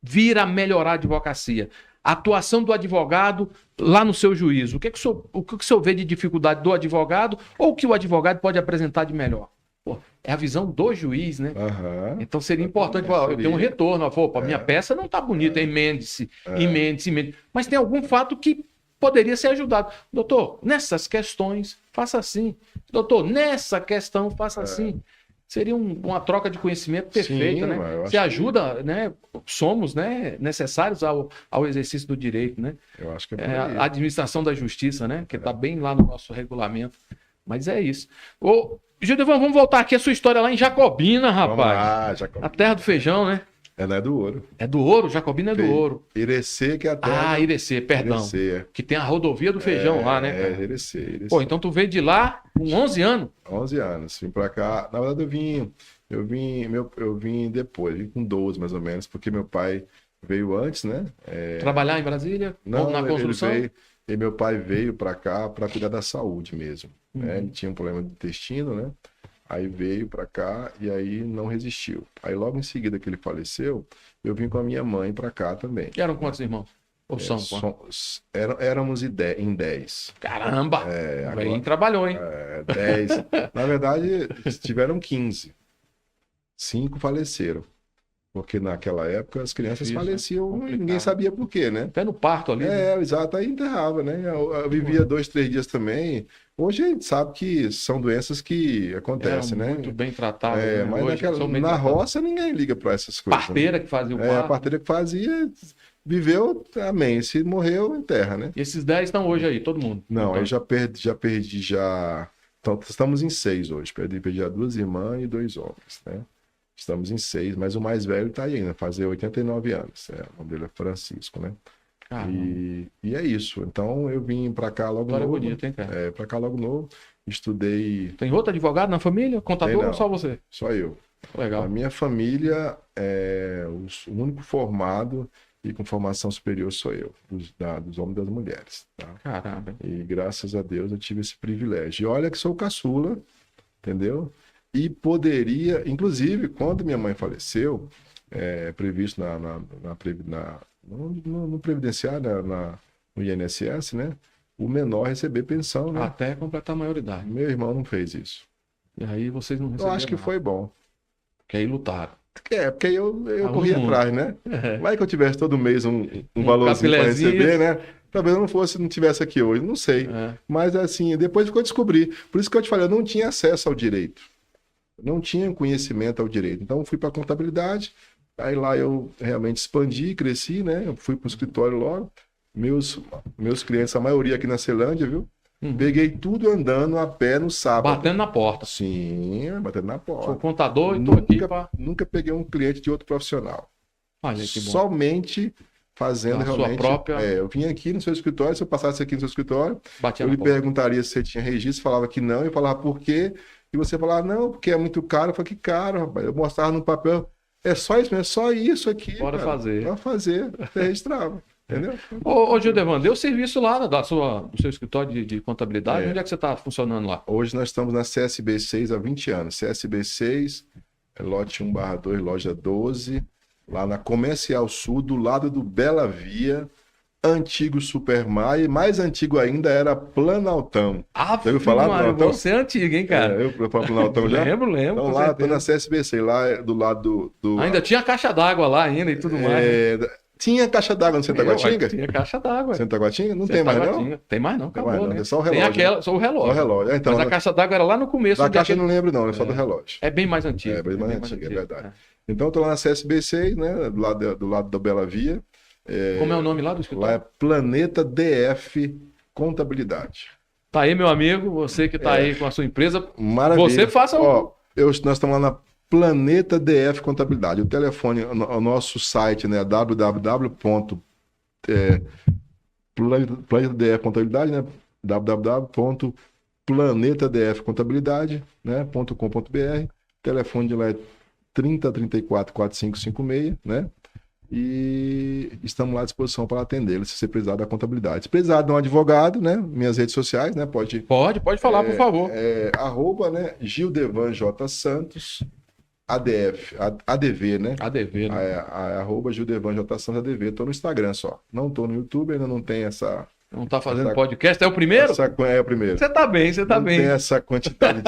vir a melhorar a advocacia? A atuação do advogado lá no seu juízo. O que o senhor vê de dificuldade do advogado ou o que o advogado pode apresentar de melhor? Pô, é a visão do juiz, né? Então seria importante, eu tenho um retorno. Minha peça não está bonita, emende-se. Mas tem algum fato que poderia ser ajudado. Doutor, nessas questões, faça assim. Doutor, nessa questão, faça assim. Seria uma troca de conhecimento perfeita, né? Você ajuda, né? Somos, né, necessários ao exercício do direito, né? Eu acho que a administração da justiça, né? Que está bem lá no nosso regulamento. Mas é isso. Ô, Gildevan, vamos voltar aqui a sua história lá em Jacobina, rapaz. Vamos lá, Jacobina. A terra do feijão, né? Ela é do ouro. É do ouro? Jacobina é do ouro. Irecê, que é a terra. Irecê, perdão. Irecê. Que tem a rodovia do feijão lá, né? Cara? Irecê. Pô, então tu veio de lá com 11 anos? 11 anos. Vim pra cá. Na verdade, eu vim depois, vim com 12 mais ou menos, porque meu pai veio antes, né? Trabalhar em Brasília? Não, ou na construção? Meu pai veio pra cá pra cuidar da saúde mesmo. Né? Ele tinha um problema de intestino, né? Aí veio pra cá e aí não resistiu. Aí logo em seguida que ele faleceu, eu vim com a minha mãe pra cá também. E eram quantos irmãos? Ou são? Éramos em 10. Caramba! Aí trabalhou, hein? 10. Na verdade, tiveram 15. 5 faleceram. Porque naquela época as crianças Difícil, né? faleciam e Complicado. ninguém sabia por quê, né? Até no parto ali. Né? Exato, aí enterrava, né? Eu vivia 2, 3 dias também. Hoje a gente sabe que são doenças que Eram acontecem, né? muito bem tratados, né? Mas Hoje são bem na tratados. roça ninguém liga para essas coisas. Parteira que fazia o Né? A parto. parteira que fazia, viveu, amém. Se morreu, enterra, né? E esses 10 estão hoje aí, todo mundo. Não, Então, eu já perdi já. Então, estamos em 6 hoje. Perdi já 2 irmãs e 2 homens, né? Estamos em 6, mas o mais velho está aí ainda, fazer 89 anos. O nome dele é Francisco, né? caramba, E é isso. Então eu vim para cá logo história novo. bonita, hein, cara? Para cá logo novo. Estudei. Tem outro advogado na família? Contador Tem, não. ou só você? Só eu. Legal. A minha família é o único formado e com formação superior sou eu, dos homens e das mulheres. Tá? Caramba. E graças a Deus eu tive esse privilégio. E olha que sou caçula, entendeu? E poderia, inclusive, quando minha mãe faleceu, previsto no previdenciário, no INSS, né? O menor receber pensão, né? Até completar a maioridade. Meu irmão não fez isso. E aí vocês não Eu receberam acho que nada. foi bom. Porque aí lutaram. Porque eu Ah, corri o mundo. atrás, né? É. Vai que eu tivesse todo mês um valorzinho para capilézinho. receber, né? Talvez eu não tivesse aqui hoje, não sei. É. Mas assim, depois ficou a descobrir. Por isso que eu te falei, eu não tinha acesso ao direito. Não tinha conhecimento ao direito. Então eu fui para a contabilidade, aí lá eu realmente expandi, cresci, né? Eu fui para o escritório logo. Meus clientes, a maioria aqui na Ceilândia, viu? Uhum. Peguei tudo andando a pé no sábado. Batendo na porta. Sim, batendo na porta. Sou contador e tô aqui pra... Nunca peguei um cliente de outro profissional. Olha que bom. Somente fazendo Na sua realmente. própria- Eu vim aqui no seu escritório, se eu passasse aqui no seu escritório, Batia eu na lhe porta. perguntaria se você tinha registro, falava que não, eu falava por quê, e você falava, não, porque é muito caro. Eu falei, que caro, rapaz. Eu mostrava no papel, é só isso mesmo, é só isso aqui. Bora cara. fazer. Bora fazer. Você registrava, entendeu? Ô, Gildevan, deu serviço lá do seu escritório de contabilidade. Onde é que você está funcionando lá? Hoje nós estamos na CSB 6 há 20 anos. CSB 6, lote 1/2, loja 12, lá na Comercial Sul, do lado do Bela Via, antigo Supermar, e mais antigo ainda era Planaltão. Ah, Já ouviu falar do Planaltão? você é antigo, hein, cara? Eu falo Planaltão já? Lembro, Então com lá, tô certeza. na CSB 6, lá do lado do... Ainda tinha caixa d'água lá ainda e tudo mais. Né? Tinha caixa d'água no Santa Guatinga? Tinha caixa d'água. Santa Guatinga? Não tem mais, não? Tem mais não, Tem acabou, mais não, né? é só o Tem relógio, aquela, só o relógio. Só o relógio. Então, Mas a caixa d'água era lá no começo. da onde caixa eu aquele- não lembro não, é só do relógio. É bem mais antigo. É bem mais antigo, é antigo. verdade. Então eu tô lá na CSB 6, né? Do lado da Bela Via. Como é o nome lá do Lá escritório? é Planeta DF Contabilidade. Tá aí, meu amigo, você que tá aí com a sua empresa. Maravilha. Você faça o... Ó, nós estamos lá na Planeta DF Contabilidade. O telefone, o nosso site, né? Planeta DF Contabilidade, né? www.planetadfcontabilidade, né? .com.br. O telefone de lá é 3034 4556, né? E estamos lá à disposição para atendê-lo se você precisar da contabilidade. Se precisar de um advogado, né? Minhas redes sociais, né? Pode Pode falar, por favor. @ né? Gildevan J. Santos, ADV, né? ADV, né? @ Gildevan J. Santos ADV. Estou no Instagram só. Não estou no YouTube, ainda não tem essa. Não tá fazendo podcast? É o primeiro? É o primeiro. Você tá bem, você tá não bem. tem essa quantidade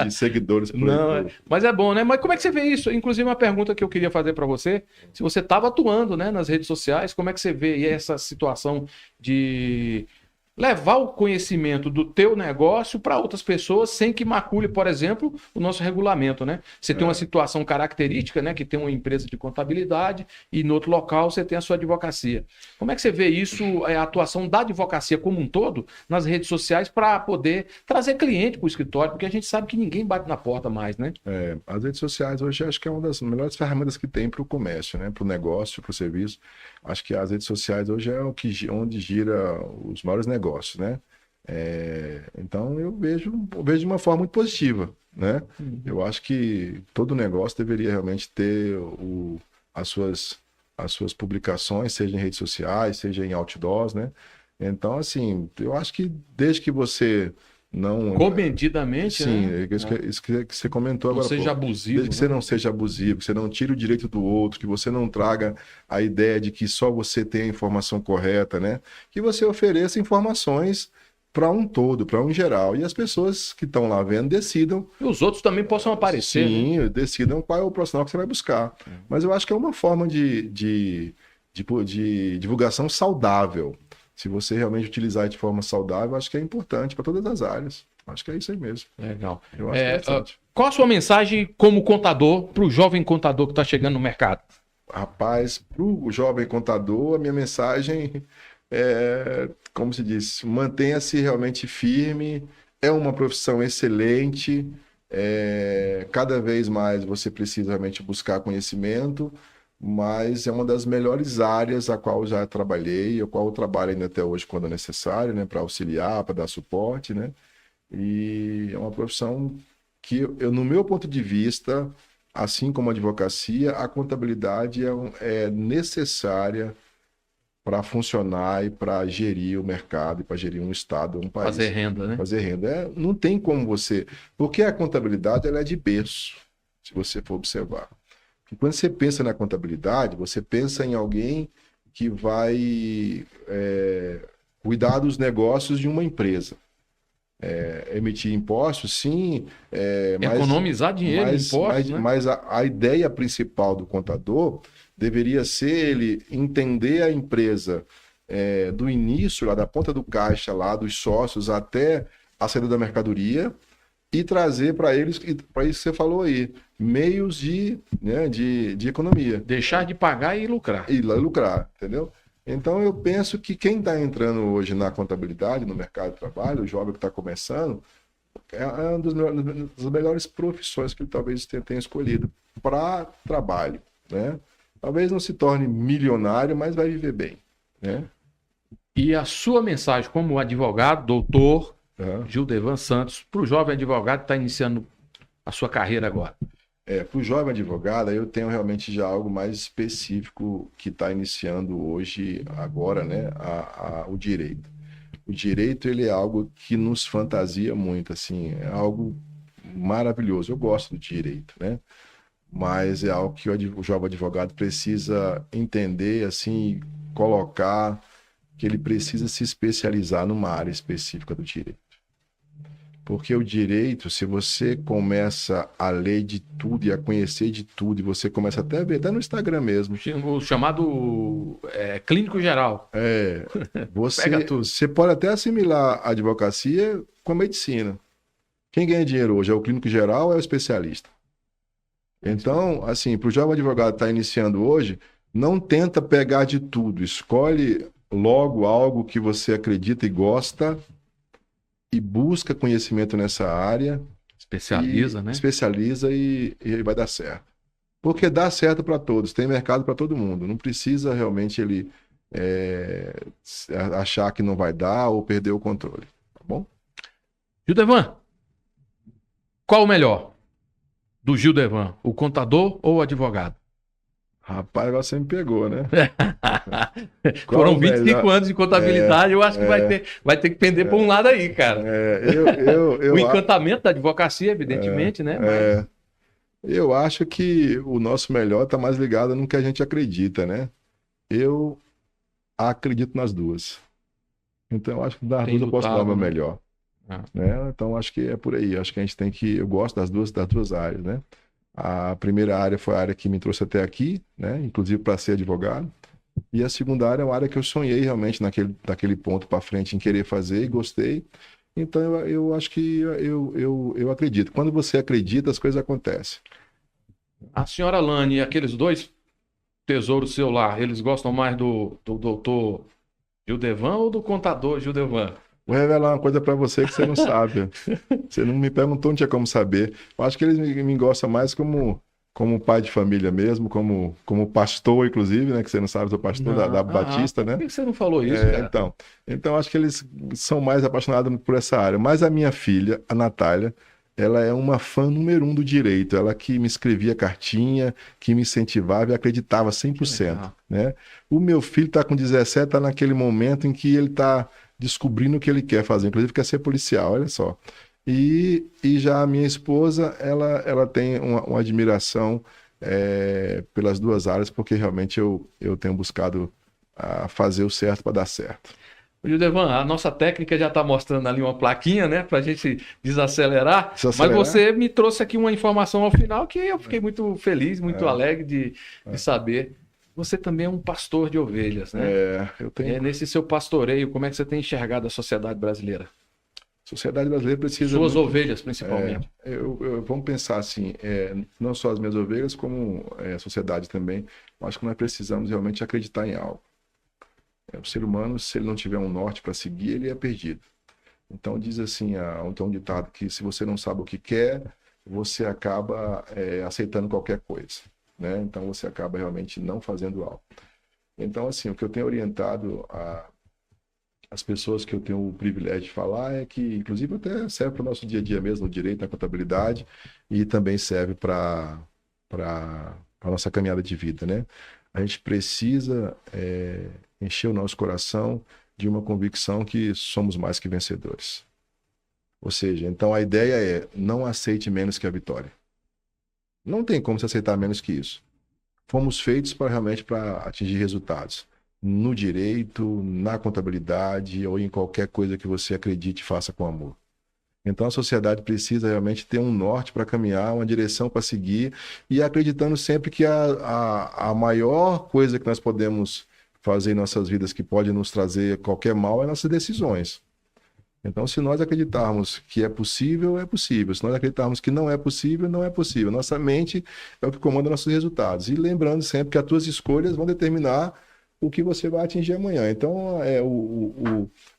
de seguidores por Não, aí. mas é bom, né? Mas como é que você vê isso? Inclusive, uma pergunta que eu queria fazer para você, se você estava atuando, né, nas redes sociais, como é que você vê aí essa situação de levar o conhecimento do teu negócio para outras pessoas sem que macule, por exemplo, o nosso regulamento, né? Você tem uma situação característica, né, que tem uma empresa de contabilidade e no outro local você tem a sua advocacia. Como é que você vê isso, a atuação da advocacia como um todo nas redes sociais para poder trazer cliente para o escritório? Porque a gente sabe que ninguém bate na porta mais, né? As redes sociais hoje acho que é uma das melhores ferramentas que tem para o comércio, né? Para o negócio, para o serviço. Acho que as redes sociais hoje é onde gira os maiores negócios, né? Então eu vejo de uma forma muito positiva, né? Eu acho que todo negócio deveria realmente ter as suas publicações, seja em redes sociais, seja em outdoors, né? Então, assim, eu acho que desde que você não... Comedidamente, Sim, né? isso que você comentou Não agora. seja abusivo. Desde que você não seja abusivo, que você não tire o direito do outro, que você não traga a ideia de que só você tem a informação correta, né? Que você ofereça informações para um todo, para um geral. E as pessoas que estão lá vendo decidam. E os outros também possam aparecer. Sim, né? decidam qual é o profissional que você vai buscar. Mas eu acho que é uma forma de divulgação saudável. Se você realmente utilizar de forma saudável, acho que é importante para todas as áreas. Acho que é isso aí mesmo. Legal. Eu acho interessante. Qual a sua mensagem como contador para o jovem contador que está chegando no mercado? Rapaz, para o jovem contador, a minha mensagem é, como se diz, mantenha-se realmente firme. É uma profissão excelente. Cada vez mais você precisa realmente buscar conhecimento, mas é uma das melhores áreas a qual já trabalhei, a qual eu trabalho ainda até hoje quando é necessário, né, para auxiliar, para dar suporte, né? E é uma profissão que no meu ponto de vista, assim como a advocacia, a contabilidade é necessária para funcionar e para gerir o mercado e para gerir um estado, um país. Fazer renda, né? Fazer renda. Não tem como você... Porque a contabilidade ela é de berço, se você for observar. E quando você pensa na contabilidade, você pensa em alguém que vai cuidar dos negócios de uma empresa. Emitir impostos, sim. Economizar dinheiro em impostos, né? Mas a ideia principal do contador deveria ser ele entender a empresa do início, lá da ponta do caixa, lá dos sócios, até a saída da mercadoria e trazer para eles, para isso que você falou aí, meios de economia. Deixar de pagar e lucrar. E lucrar, entendeu? Então, eu penso que quem está entrando hoje na contabilidade, no mercado de trabalho, o jovem que está começando, é uma das melhores profissões que ele talvez tenha escolhido para trabalho, né? Talvez não se torne milionário, mas vai viver bem, né? E a sua mensagem como advogado, doutor Gildevan Santos, para o jovem advogado que está iniciando a sua carreira agora? Para o jovem advogado, eu tenho realmente já algo mais específico que está iniciando hoje, agora, né, o direito. O direito, ele é algo que nos fantasia muito, assim, é algo maravilhoso. Eu gosto do direito, né? Mas é algo que o jovem advogado precisa entender, assim, colocar que ele precisa se especializar numa área específica do direito. Porque o direito, se você começa a ler de tudo e a conhecer de tudo, e você começa até a ver, até no Instagram mesmo. O chamado clínico geral. Você pode até assimilar a advocacia com a medicina. Quem ganha dinheiro hoje é o clínico geral ou é o especialista? Então, assim, para o jovem advogado que está iniciando hoje, não tenta pegar de tudo. Escolhe logo algo que você acredita e gosta e busca conhecimento nessa área. Especializa, né? Especializa e vai dar certo. Porque dá certo para todos, tem mercado para todo mundo. Não precisa realmente ele achar que não vai dar ou perder o controle. Tá bom? Gildevan, qual o melhor do Gildevan? O contador ou o advogado? Rapaz, você me pegou, né? Foram 25 anos de contabilidade, eu acho que vai ter que pender por um lado aí, cara. O encantamento da advocacia, evidentemente, né? Mas... Eu acho que o nosso melhor está mais ligado no que a gente acredita, né? Eu acredito nas duas. Então, eu acho que das duas eu posso dar o meu melhor. Né? Então, acho que é por aí. Acho que a gente tem que... Eu gosto das duas áreas, né? A primeira área foi a área que me trouxe até aqui, né? Inclusive para ser advogado. E a segunda área é uma área que eu sonhei realmente naquele ponto para frente em querer fazer e gostei. Então eu acho que eu acredito. Quando você acredita, as coisas acontecem. A senhora Lani, aqueles dois tesouros seu lá, eles gostam mais do doutor Gildevan ou do contador Gildevan? Vou revelar uma coisa para você que você não sabe. Você não me perguntou, não tinha como saber. Eu acho que eles me gostam mais como pai de família mesmo, como pastor, inclusive, né? Que você não sabe, eu sou pastor da Batista, né? Por que você não falou isso, cara? Então, acho que eles são mais apaixonados por essa área. Mas a minha filha, a Natália, ela é uma fã número 1 do direito. Ela que me escrevia cartinha, que me incentivava e acreditava 100%. Né? O meu filho está com 17, está naquele momento em que ele está descobrindo o que ele quer fazer. Inclusive, quer ser policial, olha só. E já a minha esposa, ela tem uma admiração pelas duas áreas, porque realmente eu tenho buscado fazer o certo para dar certo. Gildevan, a nossa técnica já está mostrando ali uma plaquinha, né, para a gente desacelerar. Desacelerar. Mas você me trouxe aqui uma informação ao final que eu fiquei muito feliz, muito alegre de saber. Você também é um pastor de ovelhas, né? Eu tenho. Nesse seu pastoreio, como é que você tem enxergado a sociedade brasileira? A sociedade brasileira precisa. Suas ovelhas, principalmente. Vamos pensar assim, não só as minhas ovelhas, como a sociedade também. Eu acho que nós precisamos realmente acreditar em algo. O ser humano, se ele não tiver um norte para seguir, ele é perdido. Então diz assim, tem um ditado que se você não sabe o que quer, você acaba aceitando qualquer coisa, né? Então você acaba realmente não fazendo algo. Então assim, o que eu tenho orientado as pessoas que eu tenho o privilégio de falar é que, inclusive, até serve para o nosso dia a dia mesmo, o direito à contabilidade, e também serve para a nossa caminhada de vida, né? A gente precisa encher o nosso coração de uma convicção que somos mais que vencedores. Ou seja, então a ideia é não aceite menos que a vitória. Não tem como se aceitar menos que isso. Fomos feitos realmente para atingir resultados. No direito, na contabilidade ou em qualquer coisa que você acredite e faça com amor. Então a sociedade precisa realmente ter um norte para caminhar, uma direção para seguir e acreditando sempre que a maior coisa que nós podemos fazer em nossas vidas que pode nos trazer qualquer mal é nossas decisões. Então se nós acreditarmos que é possível, é possível. Se nós acreditarmos que não é possível, não é possível. Nossa mente é o que comanda nossos resultados. E lembrando sempre que as tuas escolhas vão determinar o que você vai atingir amanhã. Então,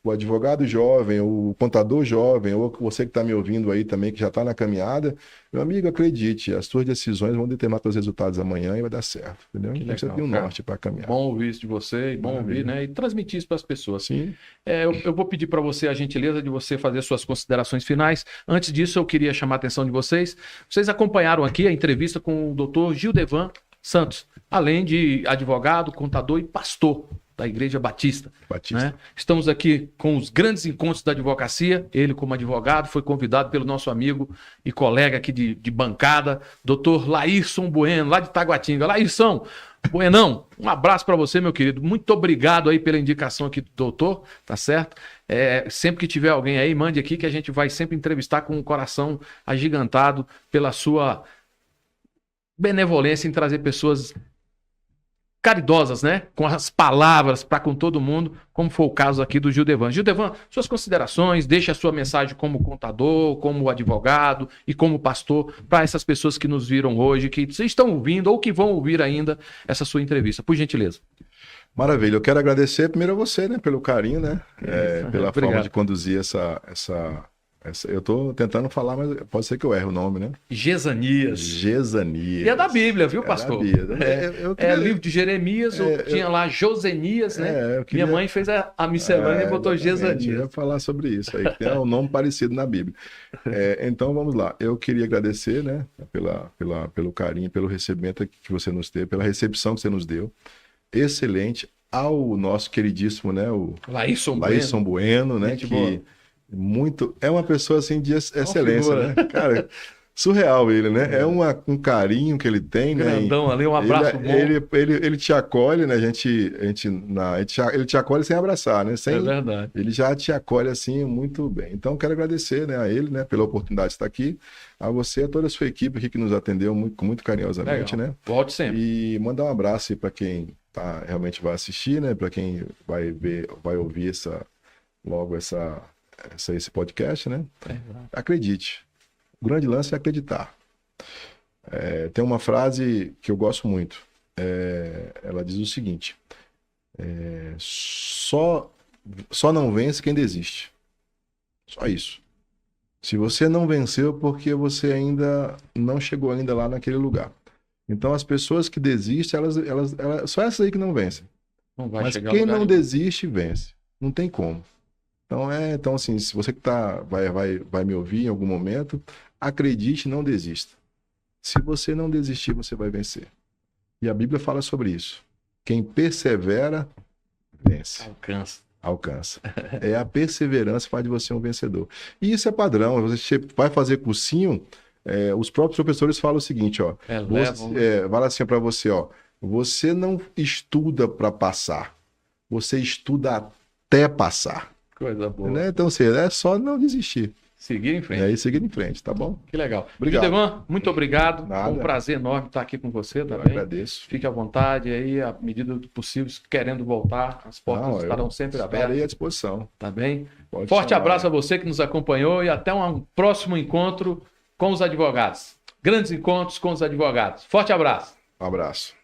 o advogado jovem, o contador jovem, ou você que está me ouvindo aí também, que já está na caminhada, meu amigo, acredite, as suas decisões vão determinar seus resultados amanhã e vai dar certo, entendeu? Então você tem um norte para caminhar. Bom ouvir isso de você, e bom ouvir, né? E transmitir isso para as pessoas. Sim. Eu vou pedir para você a gentileza de você fazer suas considerações finais. Antes disso, eu queria chamar a atenção de vocês. Vocês acompanharam aqui a entrevista com o Dr. Gildevan Santos, além de advogado, contador e pastor da Igreja Batista. Né? Estamos aqui com os grandes encontros da advocacia. Ele, como advogado, foi convidado pelo nosso amigo e colega aqui de bancada, Dr. Laírson Bueno, lá de Taguatinga. Laírson, Buenão, um abraço para você, meu querido. Muito obrigado aí pela indicação aqui do doutor, tá certo? Sempre que tiver alguém aí, mande aqui que a gente vai sempre entrevistar com o coração agigantado pela sua benevolência em trazer pessoas caridosas, né? Com as palavras para com todo mundo, como foi o caso aqui do Gildevan. Gildevan, suas considerações, deixe a sua mensagem como contador, como advogado e como pastor para essas pessoas que nos viram hoje, que estão ouvindo ou que vão ouvir ainda essa sua entrevista. Por gentileza. Maravilha. Eu quero agradecer primeiro a você, né? Pelo carinho, né? Pela Obrigado. forma de conduzir essa... Eu tô tentando falar, mas pode ser que eu erre o nome, né? Gesanias. Gesanias. E é da Bíblia, viu, pastor? Da Bíblia. Livro de Jeremias, tinha lá Josenias, né? Minha mãe fez a miscelânea e botou Gesanias. Eu ia falar sobre isso aí, que tem um nome parecido na Bíblia. Então, vamos lá. Eu queria agradecer, né? Pelo carinho, pelo recebimento que você nos teve, pela recepção que você nos deu. Excelente. Ao nosso queridíssimo, né? O Laírson Bueno, né? É uma pessoa assim de excelência, né? Cara, surreal ele, né? Um carinho que ele tem, grandão, né? Ali, um abraço bom. Ele te acolhe, né? Ele te acolhe sem abraçar, né? É verdade. Ele já te acolhe assim muito bem. Então, quero agradecer, né, a ele, né, pela oportunidade de estar aqui, a você e a toda a sua equipe aqui que nos atendeu muito carinhosamente, né? Volte sempre. E mandar um abraço aí para quem realmente vai assistir, né? Para quem vai ouvir esse podcast, né? Acredite. O grande lance é acreditar. Tem uma frase que eu gosto muito. Ela diz o seguinte: só não vence quem desiste. Só isso. Se você não venceu, porque você ainda não chegou ainda lá naquele lugar. Então as pessoas que desistem, elas só essas aí que não vencem. Mas quem não desiste, vence. Não tem como. Então assim, se você que vai me ouvir em algum momento, acredite, não desista. Se você não desistir, você vai vencer. E a Bíblia fala sobre isso. Quem persevera, vence. Alcança. A perseverança que faz de você um vencedor. E isso é padrão. Você vai fazer cursinho, os próprios professores falam o seguinte, ó. Fala assim para você, ó. Você não estuda para passar. Você estuda até passar. Coisa boa. Né? Então, assim, é só não desistir. Seguir em frente. E aí, seguir em frente, tá bom? Que legal. Obrigado. Lindemann, muito obrigado. Nada. Foi um prazer enorme estar aqui com você Eu também. agradeço. Fique à vontade aí, à medida do possível, querendo voltar, as portas estarão sempre abertas. Estarei à disposição. Tá bem? Pode Forte chamar. abraço a você que nos acompanhou e até um próximo encontro com os advogados. Grandes encontros com os advogados. Forte abraço. Um abraço.